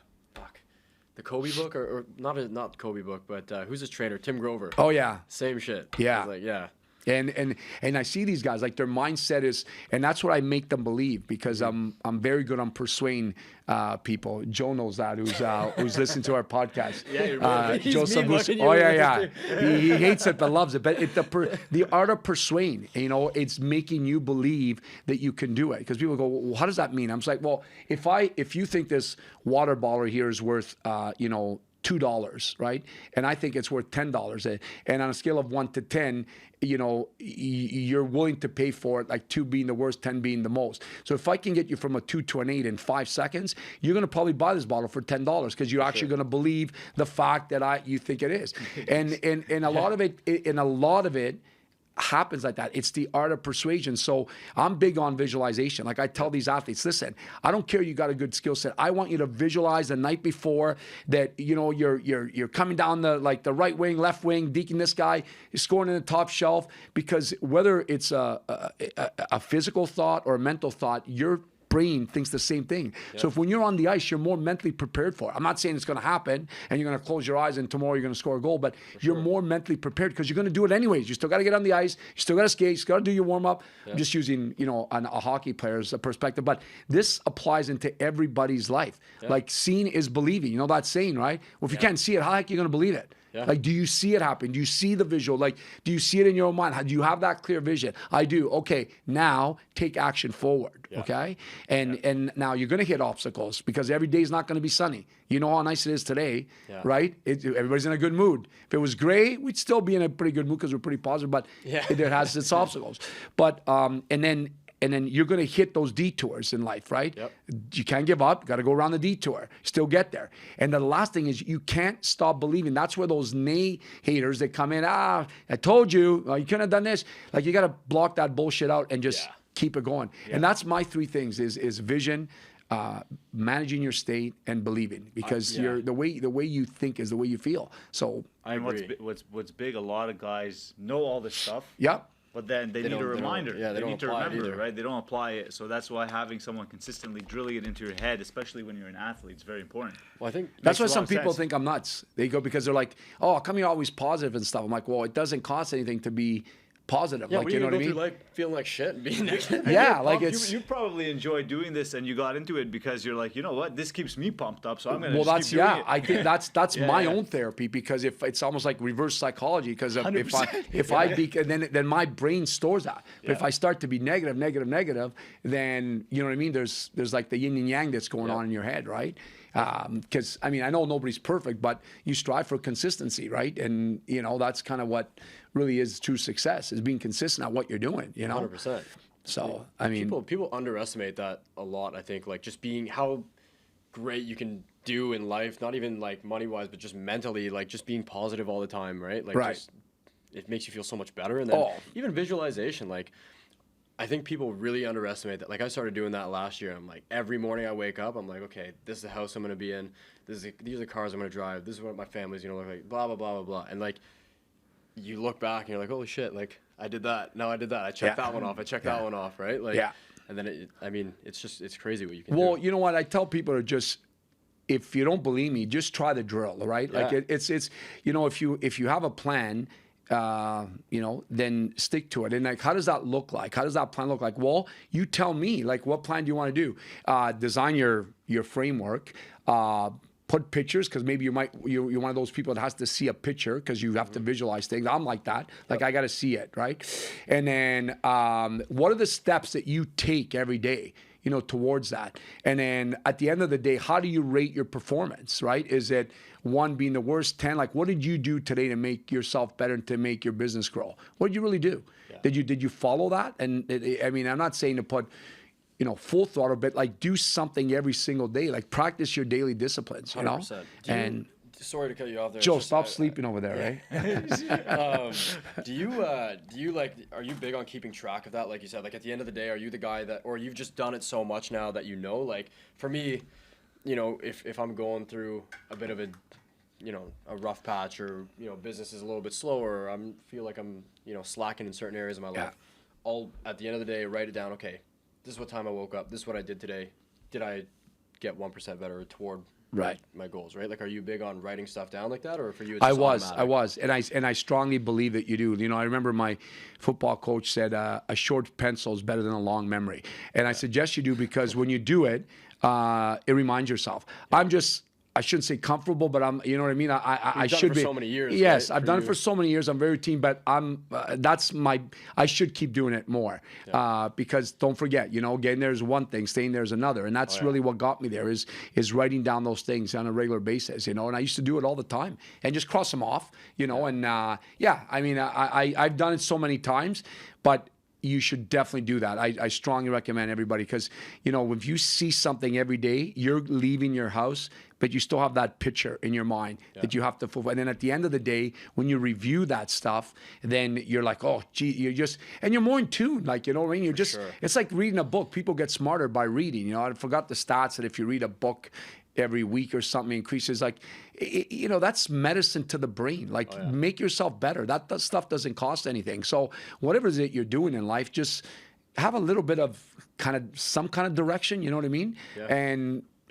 B: The Kobe book, or not the Kobe book, but who's his trainer? Tim Grover.
C: Oh yeah,
B: same shit.
C: Yeah,
B: I was like,
C: And I see these guys, like their mindset is, and that's what I make them believe, because I'm very good on persuading people. Joe knows that, who's listening to our podcast.
B: Yeah,
C: Joe Sambusa. Oh yeah. He hates it but loves it. But the art of persuading, it's making you believe that you can do it. Because people go, well, how does that mean? I'm just like, well, if you think this water bottle here is worth, $2, right? And I think it's worth $10. And on a scale of 1 to 10, you're willing to pay for it, like 2 being the worst, 10 being the most. So if I can get you from a 2 to an 8 in 5 seconds, you're going to probably buy this bottle for $10, because you're actually going to believe the fact that you think it is. And a lot of it happens like that. It's the art of persuasion. So I'm big on visualization. Like I tell these athletes, listen, I don't care you got a good skill set. I want you to visualize the night before that, you're coming down the right wing, left wing, deking this guy, you're scoring in the top shelf, because whether it's a physical thought or a mental thought, your brain thinks the same thing. Yep. So if when you're on the ice, you're more mentally prepared for it. I'm not saying it's going to happen and you're going to close your eyes and tomorrow you're going to score a goal, but you're more mentally prepared because you're going to do it anyways. You still got to get on the ice. You still got to skate. You still got to do your warm up. Yep. I'm just using, a hockey player's perspective, but this applies into everybody's life. Yep. Like seeing is believing. You know that saying, right? Well, if you can't see it, how the heck are you going to believe it?
B: Yeah.
C: Like, do you see it happen? Do you see the visual? Like, do you see it in your own mind? Do you have that clear vision? I do. Okay, now take action forward.
B: Yeah.
C: Okay, and now you're going to hit obstacles because every day is not going to be sunny. You know how nice it is today,
B: Yeah.
C: right? Everybody's in a good mood. If it was gray, we'd still be in a pretty good mood because we're pretty positive. But it has its obstacles. But and then you're going to hit those detours in life, right?
B: Yep.
C: You can't give up. Got to go around the detour. Still get there. And the last thing is you can't stop believing. That's where those haters that come in, I told you, you couldn't have done this. Like, you got to block that bullshit out and just keep it going. Yeah. And that's my three things is vision, managing your state, and believing, because the way you think is the way you feel. So
A: what's big, a lot of guys know all this stuff.
C: Yep.
A: But then they need a reminder.
B: They
A: need to remember,
B: it,
A: right? They don't apply it. So that's why having someone consistently drilling it into your head, especially when you're an athlete, is very important.
B: Well, I think
C: that's why some people think I'm nuts. They go because they're like, "Oh, how come you're always positive and stuff?" I'm like, "Well, it doesn't cost anything to be positive."
B: Yeah,
C: like,
B: you
C: know what I mean?
B: Through life feeling like shit and being negative.
C: Yeah, like it's.
A: You probably enjoy doing this, and you got into it because you're like, you know what, this keeps me pumped up, so I'm gonna.
C: Well,
A: just keep doing it.
C: I think that's my own therapy, because if it's almost like reverse psychology, because if I then my brain stores that. But if I start to be negative, then you know what I mean. There's like the yin and yang that's going on in your head, right? Because I mean, I know nobody's perfect, but you strive for consistency, right? And you know, that's kind of what really is true success, is being consistent at what you're doing, you know?
B: 100%.
C: So, I mean,
B: people underestimate that a lot, I think, like just being how great you can do in life, not even like money wise, but just mentally, like just being positive all the time, right? Like just, it makes you feel so much better. And then even visualization, like I think people really underestimate that. Like I started doing that last year. I'm like, every morning I wake up, I'm like, okay, this is the house I'm going to be in. These are the cars I'm going to drive. This is what my family's going to look like, blah, blah, blah, blah, blah. And like, you look back and you're like, holy shit, like I did that. No, I did that. I checked that one off. I checked that one off, right? Like, and then it's crazy what you can do.
C: Well, you know what? I tell people to just, if you don't believe me, just try the drill, right? Like it's you know, if you have a plan, you know, then stick to it. And like, how does that look like? How does that plan look like? Well, you tell me, like, what plan do you want to do? Design your framework. Put pictures, because maybe you're one of those people that has to see a picture because you have to visualize things. I'm like that. Like, I got to see it, right? And then what are the steps that you take every day, you know, towards that? And then at the end of the day, how do you rate your performance, right? Is it 1 being the worst, 10? Like, what did you do today to make yourself better and to make your business grow? What did you really do? Did you follow that? And I mean, I'm not saying to put, you know, full throttle, but like do something every single day. Like practice your daily disciplines, you
B: 100%.
C: know?
B: And sorry to cut you off there.
C: Joe, stop sleeping over there,
B: right? Do you like, are you big on keeping track of that? Like you said, like at the end of the day, are you the guy that, or you've just done it so much now that you know? Like for me, you know, if I'm going through a bit of a, you know, a rough patch, or, you know, business is a little bit slower, or feel like I'm, you know, slacking in certain areas of my life, I'll, at the end of the day, write it down. Okay, this is what time I woke up. This is what I did today. Did I get 1% better toward my goals, right? Like, are you big on writing stuff down like that, or for you it's just automatic?
C: I was, and I strongly believe that you do. You know, I remember my football coach said a short pencil is better than a long memory, and I suggest you do, because when you do it, it reminds yourself. I shouldn't say comfortable, but you know what I mean? I should be.
B: For so many years.
C: Yes,
B: right?
C: I've done it for so many years. I'm very routine, but I should keep doing it more, because don't forget, you know, getting there is one thing, staying there is another. And that's really what got me there, is writing down those things on a regular basis, you know, and I used to do it all the time and just cross them off, you know, and I mean, I've done it so many times, but you should definitely do that. I strongly recommend everybody, because, you know, if you see something every day, you're leaving your house, but you still have that picture in your mind that you have to fulfill. And then at the end of the day, when you review that stuff, then you're like, oh, gee, and you're more in tune. Like, you know what I mean? It's like reading a book. People get smarter by reading. You know, I forgot the stats that if you read a book every week or something, increases, like, you know, that's medicine to the brain. Like, make yourself better. That stuff doesn't cost anything. So whatever it is that you're doing in life, just have a little bit of some kind of direction, you know what I mean?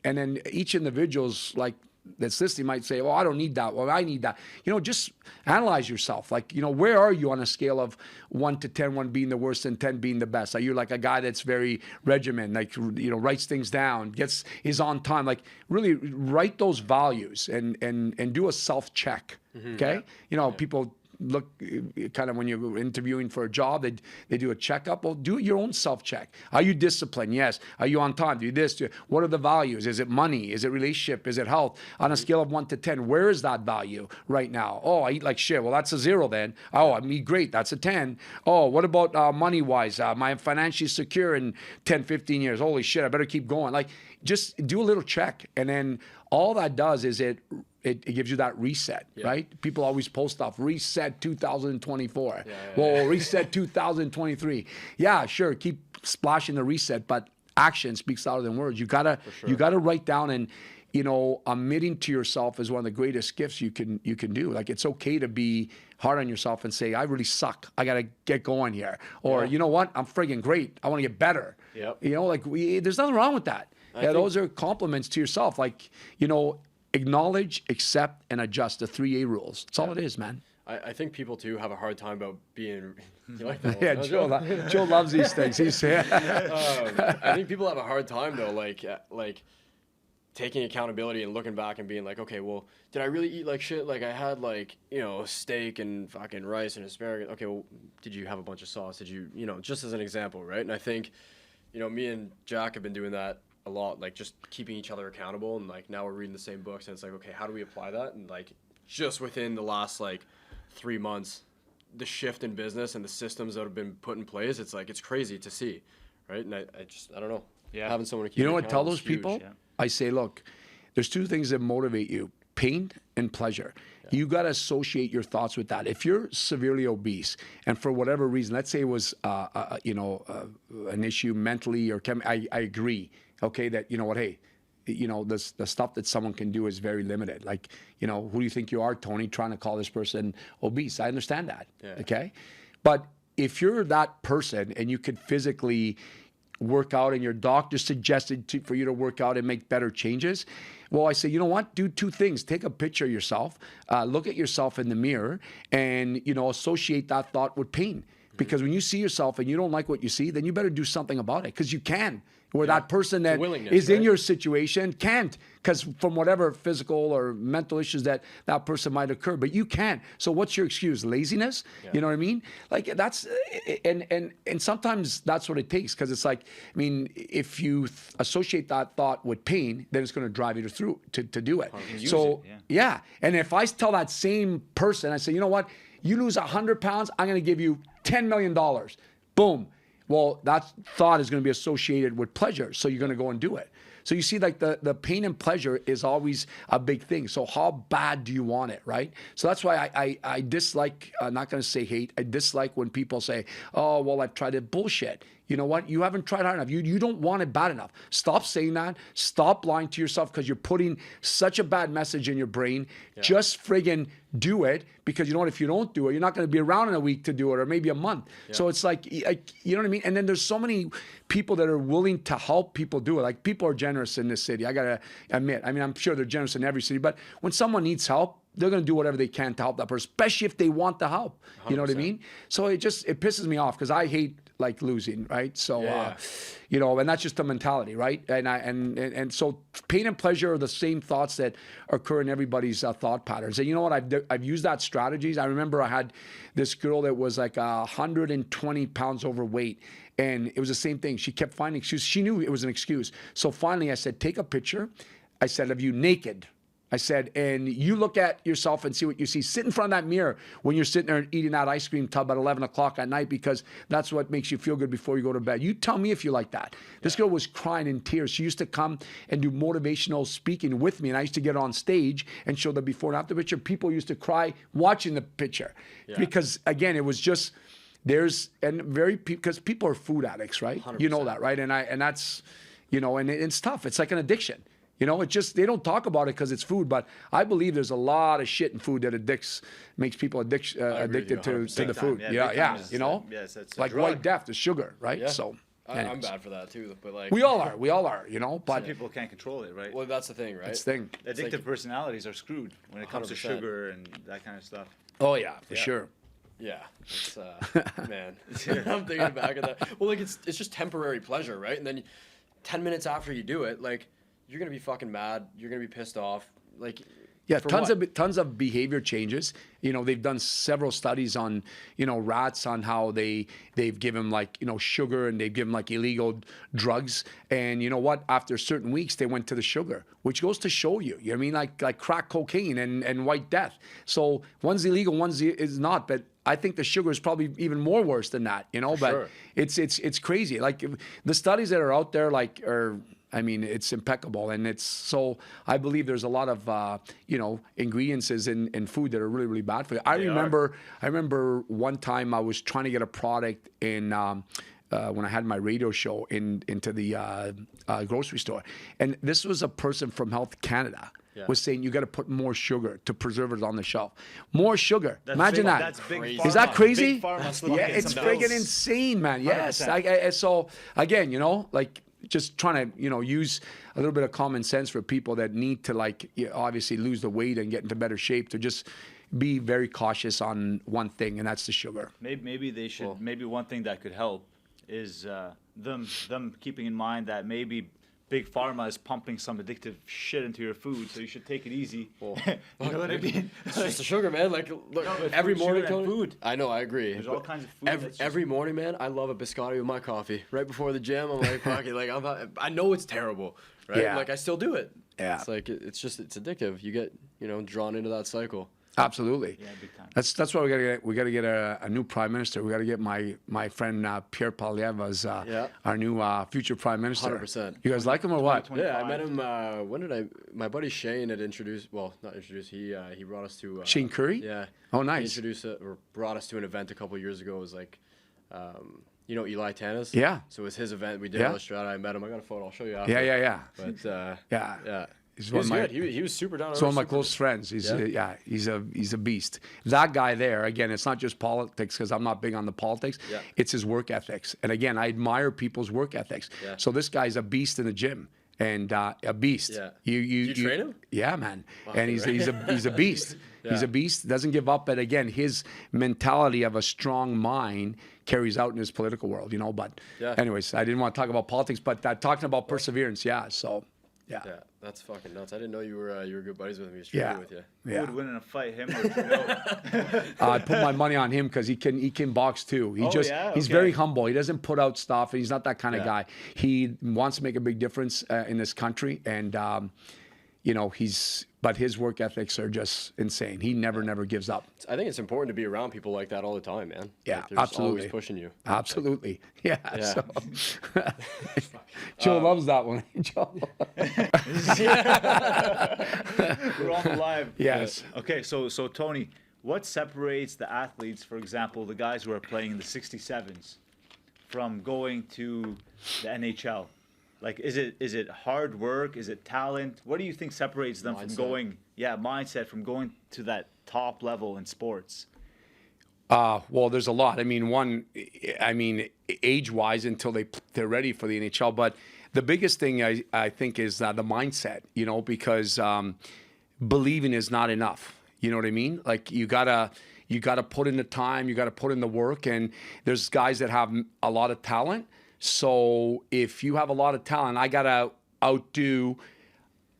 C: And then each individual's like that's listening might say, well, I don't need that. Well, I need that. You know, just analyze yourself. Like, you know, where are you on a scale of 1 to 10, 1 being the worst and 10 being the best? Are you like a guy that's very regimented, like, you know, writes things down, is on time? Like, really write those values and do a self-check, okay? You know, people look kind of when you're interviewing for a job, they do a checkup. Well, do your own self-check. Are you disciplined? Yes. Are you on time? Do this. What are the values? Is it money? Is it relationship? Is it health? On a scale of 1 to 10, where is that value right now? Oh, I eat like shit. Well, that's a 0 then. Oh, I eat great. That's a 10. Oh, what about money-wise? Am I financially secure in 10, 15 years? Holy shit, I better keep going. Like, just do a little check. And then all that does is it gives you that reset, right? People always post stuff, reset 2024. Well, reset 2023. Yeah, sure, keep splashing the reset, but action speaks louder than words. You gotta write down, and you know, admitting to yourself is one of the greatest gifts you can do. Like, it's okay to be hard on yourself and say, I really suck. I gotta get going here. Or you know what? I'm friggin' great. I want to get better. You know, like there's nothing wrong with that. Those are compliments to yourself. Like, you know, acknowledge, accept, and adjust, the 3A rules. That's all it is, man.
B: I think people too have a hard time about being. You like that one?
C: Yeah, Joe loves these things. He's
B: I think people have a hard time though, like taking accountability and looking back and being like, okay, well, did I really eat like shit? Like, I had like, you know, steak and fucking rice and asparagus. Okay, well, did you have a bunch of sauce? Did you, you know, just as an example, right? And I think, you know, me and Jack have been doing that a lot, like just keeping each other accountable, and like now we're reading the same books, and it's like, okay, how do we apply that? And like just within the last like 3 months, the shift in business and the systems that have been put in place, it's like, it's crazy to see, right? And I don't know, having someone to keep
C: you know what, tell
B: accountable
C: those
B: is huge.
C: people, I say, look, there's 2 things that motivate you: pain and pleasure. You got to associate your thoughts with that. If you're severely obese, and for whatever reason, let's say it was you know, an issue mentally or I agree, okay, that, you know what, hey, you know, the stuff that someone can do is very limited. Like, you know, who do you think you are, Tony, trying to call this person obese? I understand that, okay? But if you're that person and you could physically work out and your doctor suggested for you to work out and make better changes, well, I say, you know what? Do 2 things. Take a picture of yourself, look at yourself in the mirror, and, you know, associate that thought with pain. Because when you see yourself and you don't like what you see, then you better do something about it, because you can. Where that person that is in your situation can't, because from whatever physical or mental issues that person might occur, but you can. So what's your excuse? Laziness? You know what I mean? Like, that's, and sometimes that's what it takes, because it's like, I mean, if you associate that thought with pain, then it's going to drive you to do it. So and if I tell that same person, I say, you know what? You lose 100 pounds, I'm going to give you $10 million. Boom. Well, that thought is going to be associated with pleasure, so you're going to go and do it. So you see, like, the pain and pleasure is always a big thing. So how bad do you want it, right? So that's why I dislike, not going to say hate, I dislike when people say, oh, well, I've tried it. Bullshit. You know what? You haven't tried hard enough. You don't want it bad enough. Stop saying that. Stop lying to yourself, because you're putting such a bad message in your brain. Just friggin' do it, because you know what? If you don't do it, you're not going to be around in a week to do it, or maybe a month. So it's like, you know what I mean? And then there's so many people that are willing to help people do it. Like, people are generous in this city. I got to admit. I mean, I'm sure they're generous in every city, but when someone needs help, they're going to do whatever they can to help that person, especially if they want the help. 100%. You know what I mean? So it pisses me off, because I hate, like, losing, right? So, you know, and that's just the mentality, right? And so pain and pleasure are the same thoughts that occur in everybody's thought patterns. And you know what? I've used that strategies. I remember I had this girl that was like 120 pounds overweight, and it was the same thing. She kept finding excuses. She knew it was an excuse. So finally I said, take a picture. I said, of you naked. I said, and you look at yourself and see what you see. Sit in front of that mirror when you're sitting there eating that ice cream tub at 11 o'clock at night, because that's what makes you feel good before you go to bed. You tell me if you like that. This girl was crying in tears. She used to come and do motivational speaking with me, and I used to get on stage and show the before and after picture. People used to cry watching the picture, because, again, it was just, because people are food addicts, right? 100%. You know that, right? And that's, you know, and it's tough. It's like an addiction. You know, it just, they don't talk about it because it's food, but I believe there's a lot of shit in food that makes people addicted to the food. Yeah, you know?
A: Yes, that's
C: like
A: white
C: death, the sugar, right?
B: Yeah.
C: So
B: I'm
C: Anyways.
B: bad for that too, but like
C: We all are, you know.
A: Some
C: But
A: people can't control it, right?
B: well, that's the thing, right?
C: it's thing.
A: Addictive
B: like-
A: personalities are screwed when it comes to
B: 100%.
A: sugar and that kind of stuff.
C: Oh yeah, for
B: Yeah.
C: sure.
B: Yeah, it's man. I'm thinking back at that. Well, like it's just temporary pleasure, right? And then 10 minutes after you do it, like you're gonna be fucking mad. You're gonna be pissed off. Like
C: Yeah,
B: for
C: tons
B: what?
C: of behavior changes. You know, they've done several studies on, you know, rats, on how they've given like, you know, sugar, and they've given like illegal drugs, and you know what? After certain weeks, they went to the sugar, which goes to show you. You know what I mean? Like crack cocaine and white death. So one's illegal, one's is not. But I think the sugar is probably even more worse than that. You know, but
B: sure.
C: it's crazy. Like the studies that are out there, like are. I mean, it's impeccable, and it's so. I believe there's a lot of you know, ingredients in food that are really, really bad for you. I remember one time I was trying to get a product in when I had my radio show into the grocery store, and this was a person from Health Canada.
B: Yeah.
C: Was saying you got to put more sugar to preserve it on the shelf. More sugar. Imagine
A: big,
C: that.
A: That's big
B: Crazy.
A: pharma.
C: Is that crazy?
A: Big pharma's
C: Yeah,
A: fucking
C: it's
A: some
C: friggin'
A: pills.
C: insane, man. Yes.
A: 100%.
C: So again, you know, like just trying to, you know, use a little bit of common sense for people that need to, like, obviously lose the weight and get into better shape, to just be very cautious on one thing, and that's the sugar.
A: Maybe they should. Maybe one thing that could help is them keeping in mind that maybe big pharma is pumping some addictive shit into your food, so you should take it easy.
B: Well,
A: you know what I mean?
B: It's just the sugar, man. Like look,
A: but
B: every
A: food,
B: morning,
A: sugar and
B: Tony.
A: food.
B: I know, I agree.
A: There's
B: but
A: all kinds of food that's just-
B: every morning, man, I love a biscotti with my coffee. Right before the gym, I'm like, fuck it, like I know it's terrible, right?
C: Yeah.
B: Like I still do it.
C: Yeah.
B: It's like it's addictive. You get, you know, drawn into that cycle.
C: Absolutely.
A: Yeah, big time.
C: That's why we gotta get a new prime minister. We gotta get my friend Pierre Poilievre as our new future prime minister.
B: 100%.
C: You guys like him or what?
A: 20.
B: Yeah, I met him. When did I? My buddy Shane had introduced. Well, not introduced. He brought us to.
C: Shane Curry?
B: Yeah.
C: Oh,
B: He
C: nice.
B: introduced or brought us to an event a couple years ago. It was like, you know, Eli Tannis.
C: Yeah.
B: So it was his event. We did
C: Yeah.
B: Illustrata. I met him. I got a photo. I'll show you after.
C: Yeah.
B: But
C: Yeah.
B: yeah.
C: He's
B: He
C: one
B: was
C: of my-
B: good. He was super down.
C: He's one of my close friends. He's he's a beast. That guy there, again, it's not just politics, because I'm not big on the politics.
B: Yeah.
C: It's his work ethics. And again, I admire people's work ethics.
B: Yeah.
C: So this guy's a beast in the gym, and a beast.
B: Yeah.
C: You
B: train him?
C: Yeah, man.
B: Okay,
C: And he's
B: right.
C: he's a beast. He's
B: Yeah.
C: a beast. Doesn't give up. But again, his mentality of a strong mind carries out in his political world. You know. But
B: Yeah.
C: anyways, I didn't want to talk about politics, but talking about perseverance. Yeah. So. Yeah.
B: Yeah, that's fucking nuts. I didn't know you were good buddies with him. He was training with you.
A: Who
C: Yeah.
A: would win in a fight, him or Trudeau?
C: I put my money on him because he can box too. He
A: Oh,
C: just
A: yeah?
C: he's
A: Okay.
C: very humble. He doesn't put out stuff. He's not that kind of
B: Yeah.
C: guy. He wants to make a big difference in this country, and you know, but his work ethics are just insane. He never gives up.
B: I think it's important to be around people like that all the time, man.
C: Yeah,
B: Like, they're just
C: absolutely.
B: always pushing you.
C: Absolutely. Yeah.
B: Yeah.
C: So. Joe loves that one. Joe.
A: We're on the live.
C: Yes.
A: Okay, so Tony, what separates the athletes, for example, the guys who are playing in the 67s, from going to the NHL? Like, is it hard work? Is it talent? What do you think separates them from
B: Mindset.
A: going? Yeah, mindset from going to that top level in sports.
C: Well, there's a lot. I mean, age-wise, until they're ready for the NHL. But the biggest thing I think is the mindset. You know, because believing is not enough. You know what I mean? Like you gotta put in the time. You gotta put in the work. And there's guys that have a lot of talent. So if you have a lot of talent, I gotta outdo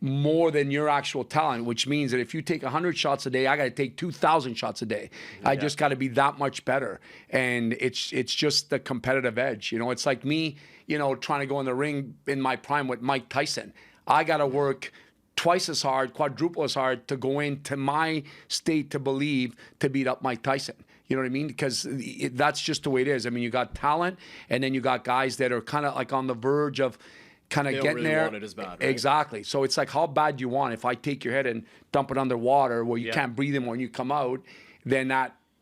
C: more than your actual talent, which means that if you take 100 shots a day, I got to take 2,000 shots a day. I just got to be that much better. And it's just the competitive edge. You know, it's like me, you know, trying to go in the ring in my prime with Mike Tyson. I got to work twice as hard, quadruple as hard to go into my state to believe to beat up Mike Tyson. You know what I mean? Because that's just the way it is. I mean, you got talent, and then you got guys that are kind of like on the verge of kind of
B: They don't
C: getting
B: really
C: there.
B: want it as bad, right?
C: Exactly. So it's like, how bad do you want? If I take your head and dump it underwater where you
A: Yeah.
C: can't breathe in when you come out, then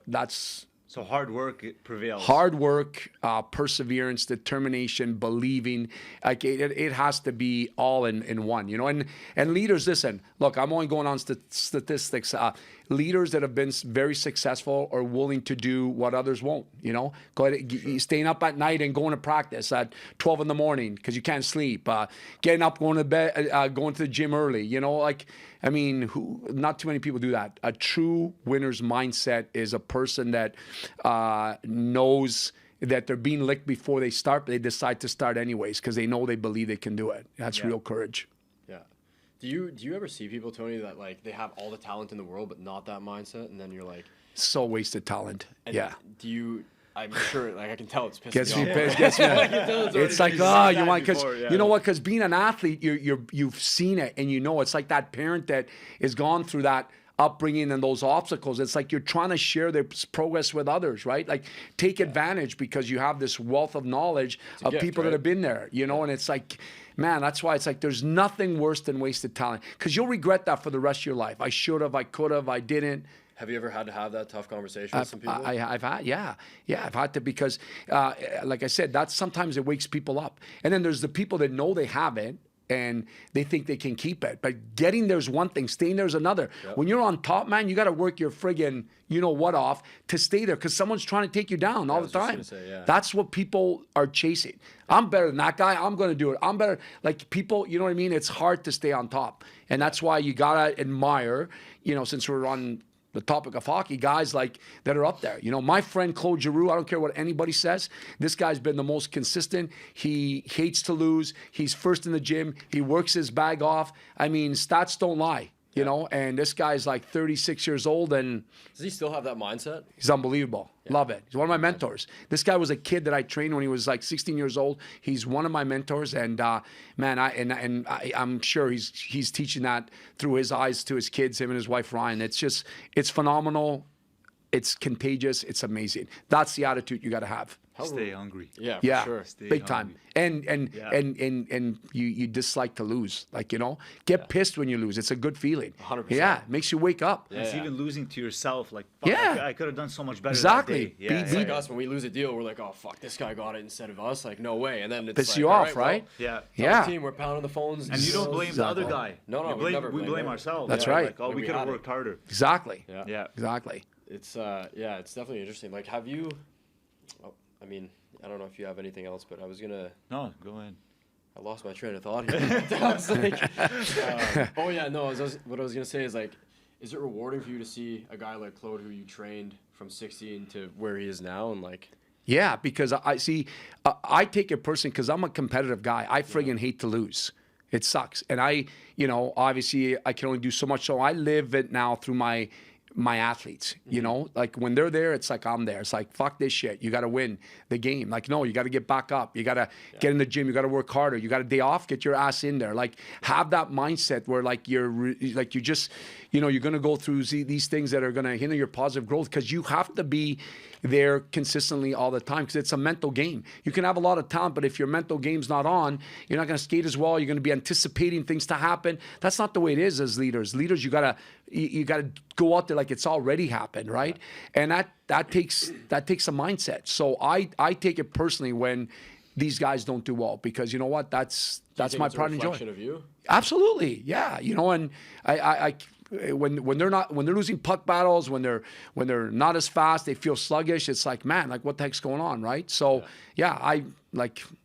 C: that's
A: So hard work prevails.
C: Hard work, perseverance, determination, believing, like it has to be all in one, you know. And leaders, listen, look, I'm only going on statistics. Leaders that have been very successful are willing to do what others won't, you know. Staying up at night and going to practice at 12 in the morning because you can't sleep. Getting up, going to bed, going to the gym early, you know. Like, I mean, not too many people do that. A true winner's mindset is a person that knows that they're being licked before they start, but they decide to start anyways because they know they believe they can do it. That's real courage.
B: Yeah. Do you ever see people, Tony, that like they have all the talent in the world but not that mindset, and then you're like,
C: so wasted talent. Yeah.
B: Do you? I'm sure, like I can tell it's pissing
C: Gets me
B: me off.
C: pissed. Gets me. It's like, oh, you want because you know what? Because being an athlete, you've seen it and you know it's like that parent that has gone through that upbringing and those obstacles. It's like you're trying to share their progress with others, right? Like take advantage because you have this wealth of knowledge of
B: gift,
C: people that have been there, you know. And it's like, man, that's why it's like there's nothing worse than wasted talent because you'll regret that for the rest of your life. I should have, I could have, I didn't.
B: Have you ever had to have that tough conversation with some people?
C: I've had, yeah, I've had to because, like I said, that's sometimes it wakes people up. And then there's the people that know they have it and they think they can keep it. But getting there's one thing, staying there's another. Yep. When you're on top, man, you got to work your friggin' you know what off to stay there because someone's trying to take you down all the time. That's what people are chasing. I'm better than that guy. I'm going to do it. I'm better. Like people, you know what I mean? It's hard to stay on top. And that's why you got to admire, you know, since we're on the topic of hockey, guys like that are up there. You know, my friend Claude Giroux, I don't care what anybody says. This guy's been the most consistent. He hates to lose. He's first in the gym. He works his bag off. I mean, stats don't lie, you know, and this guy's like 36 years old and
B: does he still have that mindset?
C: He's unbelievable. Love it. He's one of my mentors. This guy was a kid that I trained when he was like 16 years old. He's one of my mentors, and man, I'm sure he's teaching that through his eyes to his kids, him and his wife Ryan. It's phenomenal. It's contagious. It's amazing. That's the attitude you got to have.
A: Stay hungry.
B: Yeah,
C: yeah,
B: for sure.
C: Big time. And you dislike to lose. Like, you know, get pissed when you lose. It's a good feeling.
B: 100%.
C: Yeah, it makes you wake up.
A: It's even losing to yourself. Like, fuck, I could have done so much better.
C: Exactly.
A: That day.
B: It's like us when we lose a deal. We're like, oh fuck, this guy got it instead of us. Like, no way. And then it's
C: piss
B: like,
C: you off, right?
B: Well,
C: yeah.
B: Team, we're pounding the phones.
A: And you don't blame the other guy.
B: No,
A: we blame ourselves.
C: That's right.
A: Like, oh, we could have worked harder.
C: Exactly.
A: Yeah.
C: Exactly.
B: It's it's definitely interesting. Like, have you? Oh, I mean, I don't know if you have anything else, but I was gonna.
A: No, go ahead.
B: I lost my train of thought here. I was like, oh yeah, no. What I was gonna say is like, is it rewarding for you to see a guy like Claude, who you trained from 16 to where he is now, and like?
C: Yeah, because I see, I take it personally because I'm a competitive guy. I friggin' hate to lose. It sucks, and you know, obviously I can only do so much. So I live it now through my athletes, you know, like when they're there, it's like I'm there. It's like, fuck this shit. You got to win the game. Like, no, you got to get back up. You got to get in the gym. You got to work harder. You got a day off, get your ass in there. Like, have that mindset where like you just, you know, you're going to go through these things that are going to hinder your positive growth because you have to be there consistently all the time because it's a mental game. You can have a lot of talent, but if your mental game's not on, you're not going to skate as well. You're going to be anticipating things to happen. That's not the way it is as leaders. Leaders, you gotta go out there like it's already happened, right? And that takes a mindset. So I take it personally when these guys don't do well because you know what? That's my pride and joy.
B: Of you?
C: Absolutely, yeah. You know, and I when they're losing puck battles, when they're not as fast, they feel sluggish. It's like, man, like what the heck's going on, right? So I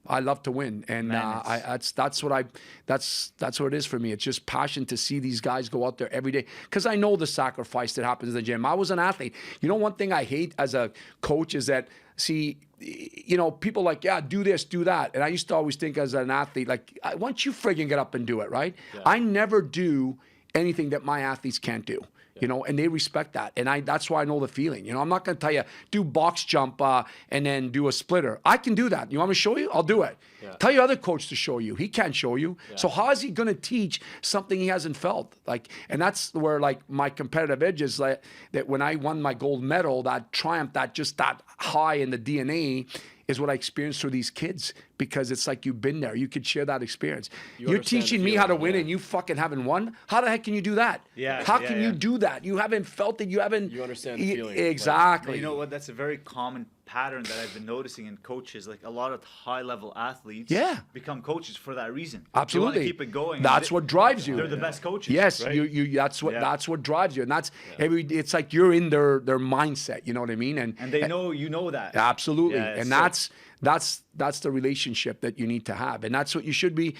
C: love to win, and that's what it is for me. It's just passion to see these guys go out there every day because I know the sacrifice that happens in the gym. I was an athlete. You know, one thing I hate as a coach is that you know, people like, yeah, do this, do that. And I used to always think as an athlete, like, why don't you friggin' get up and do it, right? Yeah. I never do anything that my athletes can't do, you know, and they respect that. And that's why I know the feeling. You know, I'm not going to tell you, do box jump and then do a splitter. I can do that. You want me to show you? I'll do it. Yeah. Tell your other coach to show you. He can't show you. Yeah. So how is he going to teach something he hasn't felt? Like, and that's where like my competitive edge is, like that when I won my gold medal, that triumph, that high in the DNA, is what I experienced through these kids, because it's like you've been there. You could share that experience.
B: You
C: You're
B: understand the
C: teaching me how to
B: feeling,
C: win
B: yeah.
C: and you fucking haven't won. How the heck can you do that?
A: Yeah,
C: How
A: yeah,
C: can
A: yeah.
C: you do that? You haven't felt it. You haven't.
B: You understand the feeling, like-
C: Exactly.
A: You know what? That's a very common pattern that I've been noticing in coaches. Like a lot of high-level athletes
C: Yeah.
A: become coaches for that reason.
C: Absolutely.
A: They want to keep it going.
C: That's what drives you.
A: They're the best coaches.
C: Yes,
A: right?
C: you that's what
A: Yeah.
C: that's what drives you. And that's it's like you're in their mindset, you know what I mean?
A: And they know you know that.
C: Absolutely.
A: Yeah,
C: and
A: so-
C: that's the relationship that you need to have. And that's what you should be,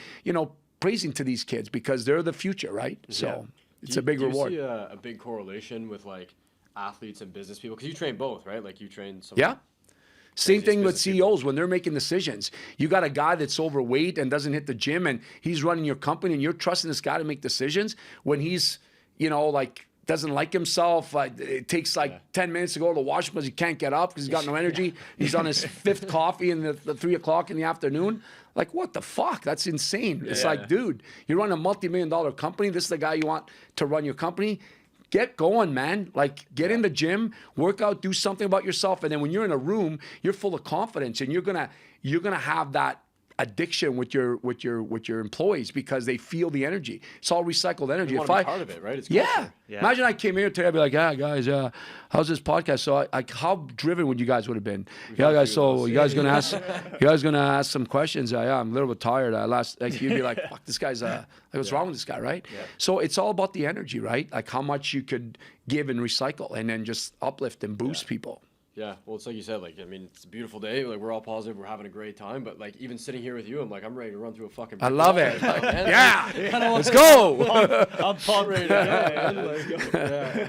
C: praising to these kids, because they're the future, right? So it's a big reward.
B: Do you see a big correlation with like athletes and business people? Because you train both, right? Like you train some.
C: Yeah. Same
B: Crazy
C: thing with
B: business people.
C: CEOs when they're making decisions. You got a guy that's overweight and doesn't hit the gym, and he's running your company, and you're trusting this guy to make decisions when he's, like doesn't like himself. It takes 10 minutes to go to the washroom because he can't get up because he's got no energy. He's on his fifth coffee in the 3 o'clock in the afternoon. Like, what the fuck? That's insane. It's like, dude, you run a multi-million-dollar company. This is the guy you want to run your company. Get going, man. Like, get in the gym, work out, do something about yourself, and then when you're in a room, you're full of confidence, and you're gonna have that addiction with your employees because they feel the energy. It's all recycled energy.
B: You want to be part of it, right? It's culture.
A: Yeah.
C: Imagine I came here today, I'd be like, yeah, guys, how's this podcast? So how driven would you guys would have been? Yeah, guys, so you guys gonna ask some questions? Yeah, I'm a little bit tired. You'd be like, fuck, this guy's what's wrong with this guy, right?
B: Yeah.
C: So it's all about the energy, right? Like how much you could give and recycle and then just uplift and boost people.
B: Yeah, well, it's like you said, like, I mean, it's a beautiful day. Like, we're all positive. We're having a great time. But, like, even sitting here with you, I'm like, I'm ready to run through a fucking...
C: I love
B: wall
C: it.
B: right now, man.
C: Yeah. Let's go.
A: I'm pumped right now.
B: Let's go. Yeah.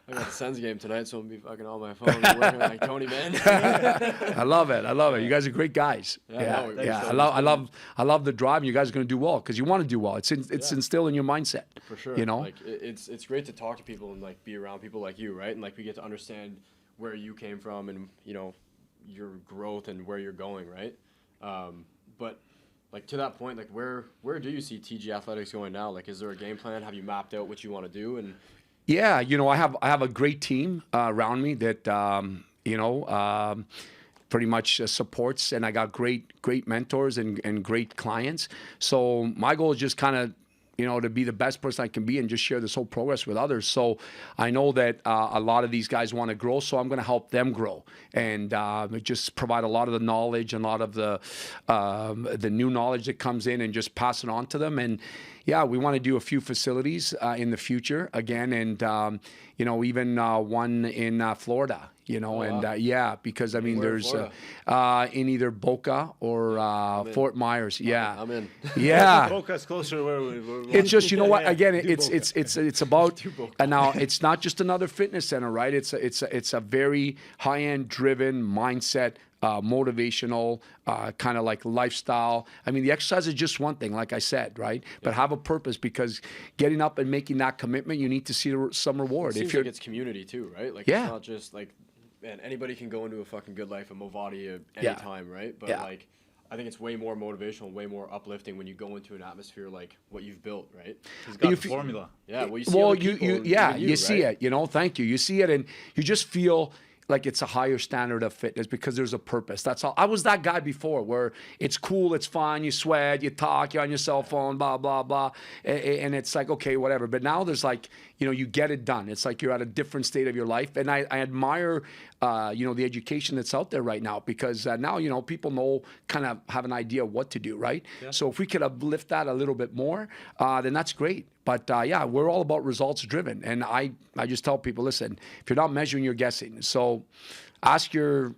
B: I got the Sens game tonight, so I'm going to be fucking on my phone working like Tony, man.
C: I love it. You guys are great guys.
B: Yeah, no,
C: Yeah.
B: thanks,
C: I love the drive. You guys are going to do well because you want to do well. It's instilled in your mindset.
B: For sure. Like, it's great to talk to people and, like, be around people like you, right? And, like, we get to understand where you came from and, your growth and where you're going, right? But, like, to that point, like, where do you see TG Athletics going now? Like, is there a game plan? Have you mapped out what you want to do? And
C: yeah, I have a great team around me that pretty much supports, and I got great mentors and great clients. So my goal is just kind of to be the best person I can be and just share this whole progress with others. So I know that a lot of these guys want to grow, so I'm going to help them grow and just provide a lot of the knowledge and a lot of the new knowledge that comes in and just pass it on to them. And yeah, we want to do a few facilities in the future again, and even one in Florida. Because I mean,
B: Where in
C: there's
B: Florida?
C: in either Boca or Fort Myers. Yeah,
B: I'm in.
C: Yeah.
A: Boca's closer to where we're
C: It's just what again.
A: Do
C: It's about
B: Boca.
C: now. It's not just another fitness center, right? It's a very high end driven mindset. Motivational, kind of like lifestyle. I mean, the exercise is just one thing, like I said, right? But have a purpose, because getting up and making that commitment, you need to see some reward.
B: It seems like it's community too, right? Like,
C: Yeah.
B: it's not just like, man, anybody can go into a fucking good life in Movati at any time, right? But like, I think it's way more motivational, way more uplifting when you go into an atmosphere like what you've built, right?
A: He's got the formula.
B: Yeah, well, you see other people,
C: you see
B: right?
C: it. Thank you. You see it, and you just feel like it's a higher standard of fitness because there's a purpose. That's all. I was that guy before where it's cool, it's fun, you sweat, you talk, you're on your cell phone, blah, blah, blah. And it's like, okay, whatever. But now there's like, you get it done. It's like you're at a different state of your life. And I admire, the education that's out there right now, because now, people kind of have an idea of what to do, right? Yeah. So if we could uplift that a little bit more, then that's great. But we're all about results driven. And I just tell people, listen, if you're not measuring, you're guessing. So ask your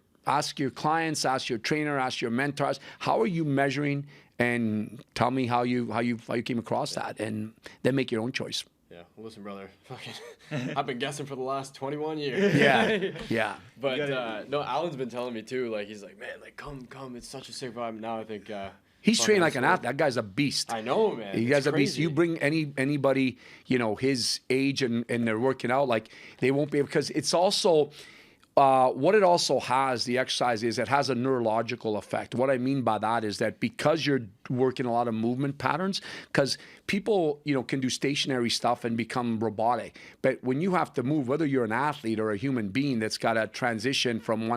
C: clients, ask your trainer, ask your mentors, how are you measuring, and tell me how you came across that, and then make your own choice.
B: Yeah, well, listen, brother, I've been guessing for the last 21 years.
C: Yeah.
B: But no, Alan's been telling me too, like, he's like, man, like, come, it's such a sick vibe. Now I think
C: he's trained like an athlete. That guy's a beast.
B: I know, man.
C: You guys are a beast. You bring anybody, his age and they're working out, like, they won't be, because it's also what it also has, the exercise, is it has a neurological effect. What I mean by that is that because you're working a lot of movement patterns, because people, can do stationary stuff and become robotic. But when you have to move, whether you're an athlete or a human being that's got to transition from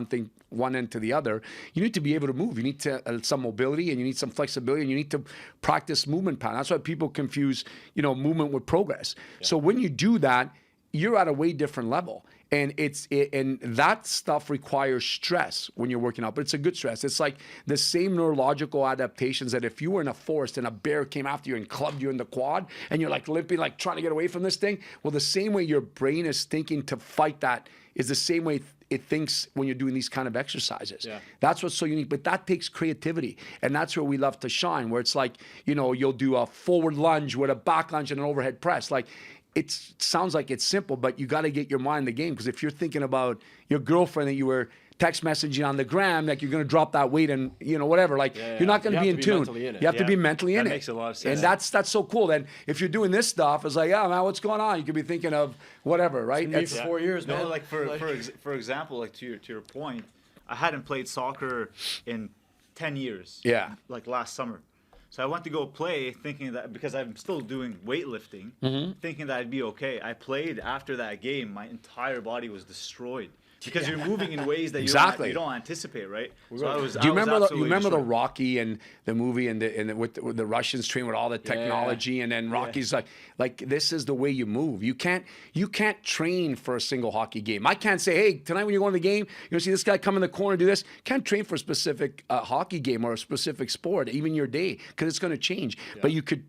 C: one end to the other, you need to be able to move. You need some mobility, and you need some flexibility, and you need to practice movement pattern. That's why people confuse, movement with progress. Yeah. So when you do that, you're at a way different level. And and that stuff requires stress when you're working out, but it's a good stress. It's like the same neurological adaptations that if you were in a forest and a bear came after you and clubbed you in the quad, and you're like limping, like trying to get away from this thing. Well, the same way your brain is thinking to fight that is the same way it thinks when you're doing these kind of exercises. Yeah. That's what's so unique, but that takes creativity. And that's where we love to shine, where it's like, you'll do a forward lunge with a back lunge and an overhead press. Like, it sounds like it's simple, but you got to get your mind in the game, because if you're thinking about your girlfriend that you were text messaging on the gram, like you're going to drop that weight and whatever, like you're not going to be in tune. You have to be mentally in it. That
A: makes a lot of sense.
C: And that's so cool. Then if you're doing this stuff, it's like, man, what's going on? You could be thinking of whatever, right?
B: It's for 4 years, man.
A: No, like for example, like to your point, I hadn't played soccer in 10 years.
C: Yeah.
A: Like last summer. So I went to go play thinking that, because I'm still doing weightlifting, thinking that I'd be okay. I played after that game. My entire body was destroyed because you're moving in ways that you don't anticipate, right? So
C: do you remember the Rocky and the movie and with the Russians train with all the technology, and then Rocky's like this is the way you move. You can't train for a single hockey game. I can't say, hey, tonight when you go to the game, see this guy come in the corner, do this. Can't train for a specific hockey game or a specific sport, even your day, because it's going to change. Yeah. But you could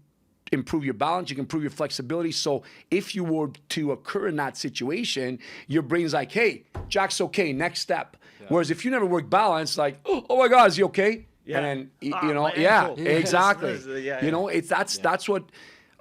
C: improve your balance, you can improve your flexibility. So if you were to occur in that situation, your brain's like, hey, Jack's okay, next step. Yeah. Whereas if you never work balance, like, oh my God, is he okay? Yeah. And then, exactly. That's what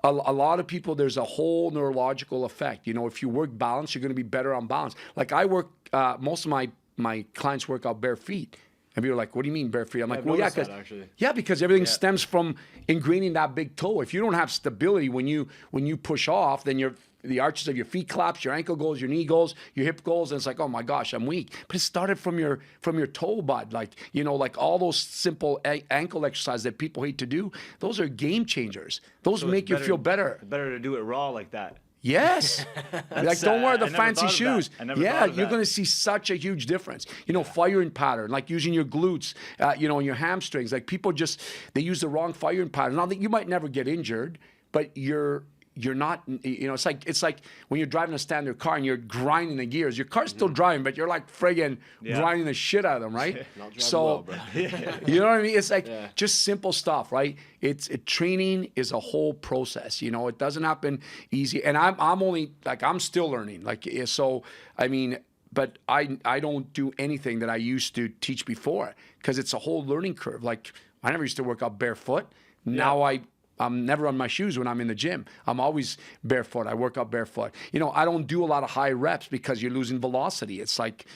C: a lot of people, there's a whole neurological effect. If you work balance, you're going to be better on balance. Like I work, most of my clients work out bare feet. And people are like, what do you mean bare feet? I'm like, well, because everything stems from ingraining that big toe. If you don't have stability when you push off, then the arches of your feet collapse, your ankle goes, your knee goes, your hip goes, and it's like, oh my gosh, I'm weak. But it started from your toe bud. Like, like all those simple ankle exercises that people hate to do, those are game changers. Those make you feel better.
A: Better to do it raw like that.
C: Yes. Like, don't wear the fancy shoes. Yeah, you're going to see such a huge difference. Firing pattern, like using your glutes, and your hamstrings. Like people they use the wrong firing pattern. Now, you might never get injured, but you're not, it's like when you're driving a standard car and you're grinding the gears. Your car's still driving, but you're like friggin' grinding the shit out of them, right?
B: So, well,
C: you know what I mean? It's like just simple stuff, right? Training is a whole process. It doesn't happen easy. And I'm still learning. Like, so, but I don't do anything that I used to teach before, because it's a whole learning curve. Like, I never used to work out barefoot. Now I'm never on my shoes when I'm in the gym. I'm always barefoot. I work out barefoot. I don't do a lot of high reps because you're losing velocity. It's like,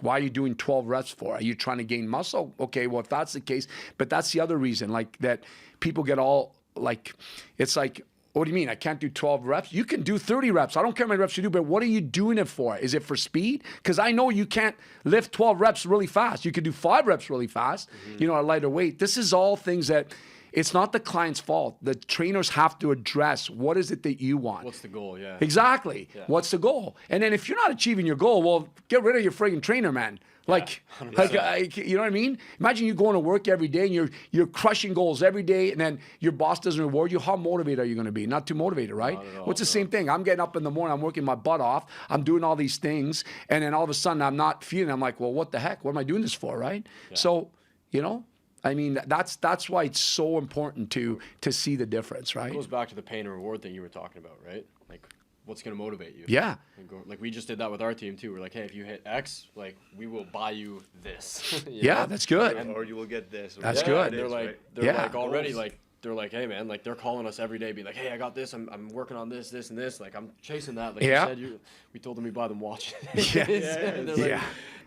C: why are you doing 12 reps for? Are you trying to gain muscle? Okay, well, if that's the case, but that's the other reason, like, that people get all, like, it's like, what do you mean? I can't do 12 reps? You can do 30 reps. I don't care how many reps you do, but what are you doing it for? Is it for speed? Because I know you can't lift 12 reps really fast. You can do 5 reps really fast, at a lighter weight. This is all things that, it's not the client's fault. The trainers have to address, what is it that you want?
B: What's the goal? Yeah.
C: Exactly. Yeah. What's the goal? And then if you're not achieving your goal, well, get rid of your friggin' trainer, man. Like, you know what I mean? Imagine you going to work every day and you're crushing goals every day, and then your boss doesn't reward you. How motivated are you going to be? Not too motivated, right? Well, it's the same thing. I'm getting up in the morning, I'm working my butt off, I'm doing all these things, and then all of a sudden I'm not feeling. I'm like, well, what the heck? What am I doing this for, right? Yeah. So, that's why it's so important to see the difference, right?
B: It goes back to the pain and reward thing you were talking about, right? Like, what's going to motivate you?
C: Yeah.
B: Like, we just did that with our team too. We're like, hey, if you hit X, like, we will buy you this.
C: Yeah, that's good.
A: Or you will get this.
C: That's good.
B: They're like already like they're like, hey man, like they're calling us every day, be like, hey, I got this, I'm working on this, and this, like I'm chasing that. Like
C: Yeah.
B: you said, we told them we buy them watches.
C: Yeah.
B: They're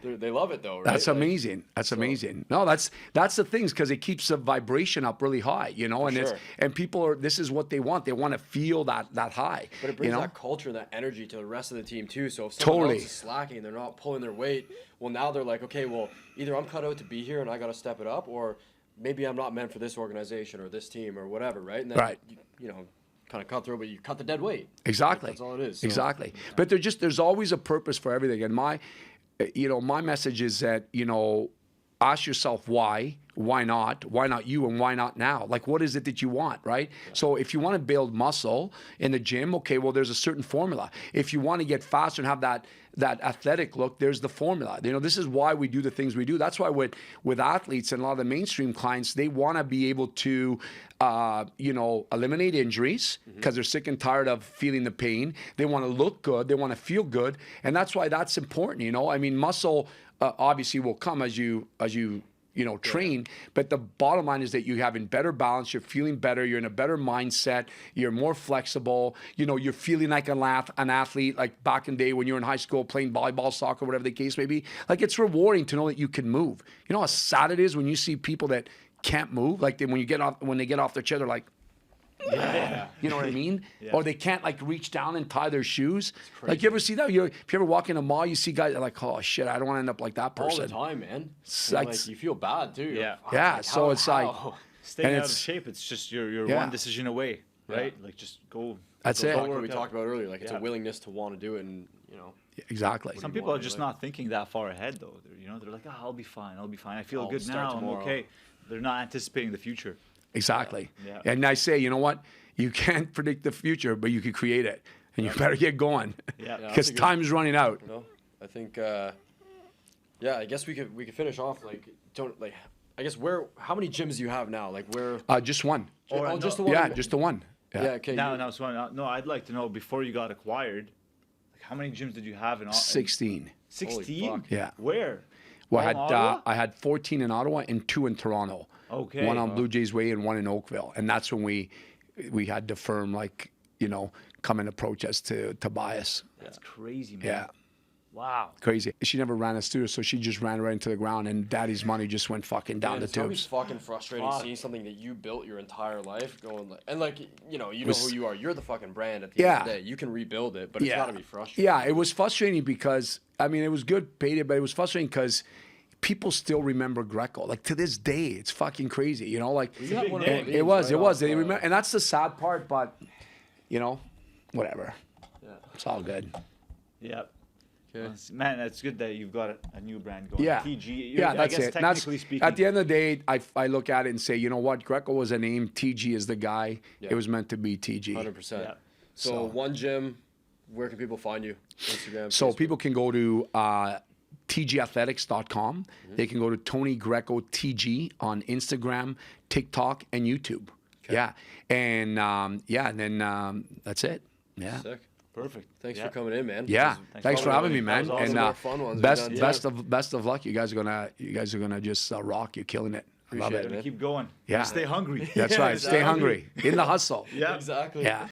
B: like, they love it though, right?
C: That's
B: Like,
C: amazing. That's amazing. No, that's the things, because it keeps the vibration up really high, you know, and
B: sure.
C: and people are, this is what they want. They want to feel that high.
B: But it brings
C: you know?
B: that culture and that energy to the rest of the team too. So if someone
C: Totally.
B: else is slacking, they're not pulling their weight. Well, now they're like, okay, well, either I'm cut out to be here and I got to step it up, or maybe I'm not meant for this organization or this team or whatever, right? And then
C: Right.
B: you know, kind of cut through, but you cut the dead weight.
C: Exactly.
B: That's all it is. So.
C: Exactly. But there's always a purpose for everything. And my message is that, you know, ask yourself why not you, and why not now? Like, what is it that you want, right? Yeah. So if you want to build muscle in the gym, okay, well, there's a certain formula. If you want to get faster and have that athletic look, there's the formula. You know, this is why we do the things we do. That's why with athletes and a lot of the mainstream clients, they want to be able to, eliminate injuries because they're sick and tired of feeling the pain. They want to look good. They want to feel good. And that's why that's important, you know? I mean, muscle obviously will come as you train, but the bottom line is that you're having better balance, you're feeling better, you're in a better mindset, you're more flexible, you know, you're feeling like an athlete, like back in the day when you were in high school playing volleyball, soccer, whatever the case may be. Like, it's rewarding to know that you can move. You know how sad it is when you see people that can't move, like when they get off their chair, they're like,
A: yeah.
C: You know what I mean?
A: Yeah.
C: Or they can't like reach down and tie their shoes. Like, you ever see that? If you ever walk in a mall, you see guys that are like, oh shit, I don't want to end up like that person.
B: All the time, man.
C: Like,
B: Like, you feel bad too.
A: Yeah.
B: Like,
C: Yeah,
B: like,
C: so it's like,
A: Staying
C: And
A: out of
C: it's-
A: shape, it's just you're
C: Yeah.
A: one decision away, right? Like, just go.
C: That's
A: go
C: it.
B: Like
A: work
B: what we
A: out.
B: talked about earlier, like it's
A: Yeah.
B: a willingness to want to do it, and you know.
C: exactly.
A: Some
B: do you
A: people are
B: want,
A: just
B: like-
A: not thinking that far ahead, though. They're like, I'll be fine. I feel
B: I'll
A: good
B: start
A: now.
B: tomorrow.
A: I'm okay. They're not anticipating the future.
C: Exactly.
A: Yeah.
C: And I say, you know what? You can't predict the future, but you can create it. And you better get going.
A: Yeah.
B: Yeah.
C: Because
B: that's a good-
C: time's running out.
B: You know, I think, I guess we could finish off I guess how many gyms do you have now? Like where?
C: Just one.
A: Or no-
B: just the one.
C: Yeah, just the one.
B: Yeah. Okay.
A: No, I'd like to know, before you got acquired, like, how many gyms did you have in all?
C: 16.
A: 16?
B: fuck.
C: Yeah.
A: Where?
C: Well,
A: All in Ottawa?
C: I had 14 in Ottawa and 2 in Toronto.
A: Okay.
C: One on Blue Jays Way and one in Oakville. And that's when we had the firm, like, you know, come and approach us to buy us.
A: That's crazy, man.
C: Yeah.
A: Wow.
C: Crazy. She never ran a studio, so she just ran right into the ground, and daddy's money just went fucking down
B: Man,
C: the
B: it's gotta be
C: tubes.
B: fucking frustrating
A: Fuck.
B: seeing something that you built your entire life going you know
C: Was-
B: who you are. You're the fucking brand at the end of the
C: Yeah.
B: day. You can rebuild it, but it's gotta be frustrating.
C: Yeah, it was frustrating because, I mean, it was good, paid it, but it was frustrating because people still remember Greco. Like, to this day, it's fucking crazy, you know? Like,
B: You had
A: big
B: one of
A: name.
B: those
C: it was.
B: right off,
C: They remember, and that's the sad part, but, you know, whatever.
B: Yeah.
C: It's all good.
A: Yeah.
B: Okay.
A: Man, that's good that you've got a new brand going.
C: Yeah.
A: TG.
C: Yeah,
A: I
C: that's
A: guess
C: it. And that's,
A: technically speaking.
C: at the end of the day, I look at it and say, you know what? Greco was a name. TG is the guy.
B: Yeah.
C: It was meant to be TG.
B: 100%.
A: Yeah.
B: So one gym. Where can people find you? Instagram.
C: So
B: Facebook?
C: people can go to tgathletics.com. They can go to Tony Greco TG on Instagram, TikTok, and YouTube. Yeah. And and then that's it. Yeah.
B: Sick.
A: Perfect.
B: Thanks
A: Yeah.
B: for coming in, man.
C: Yeah.
B: This
C: Thanks for having me, man.
A: That was
C: And
A: awesome.
B: More fun ones we've done.
C: best of luck. You guys are gonna just rock. You're killing it. I love
B: Appreciate
C: it.
B: it.
A: Keep going.
C: Yeah.
A: Stay hungry.
C: That's right. Stay hungry. In the hustle.
A: Yeah.
B: Exactly.
C: Yeah.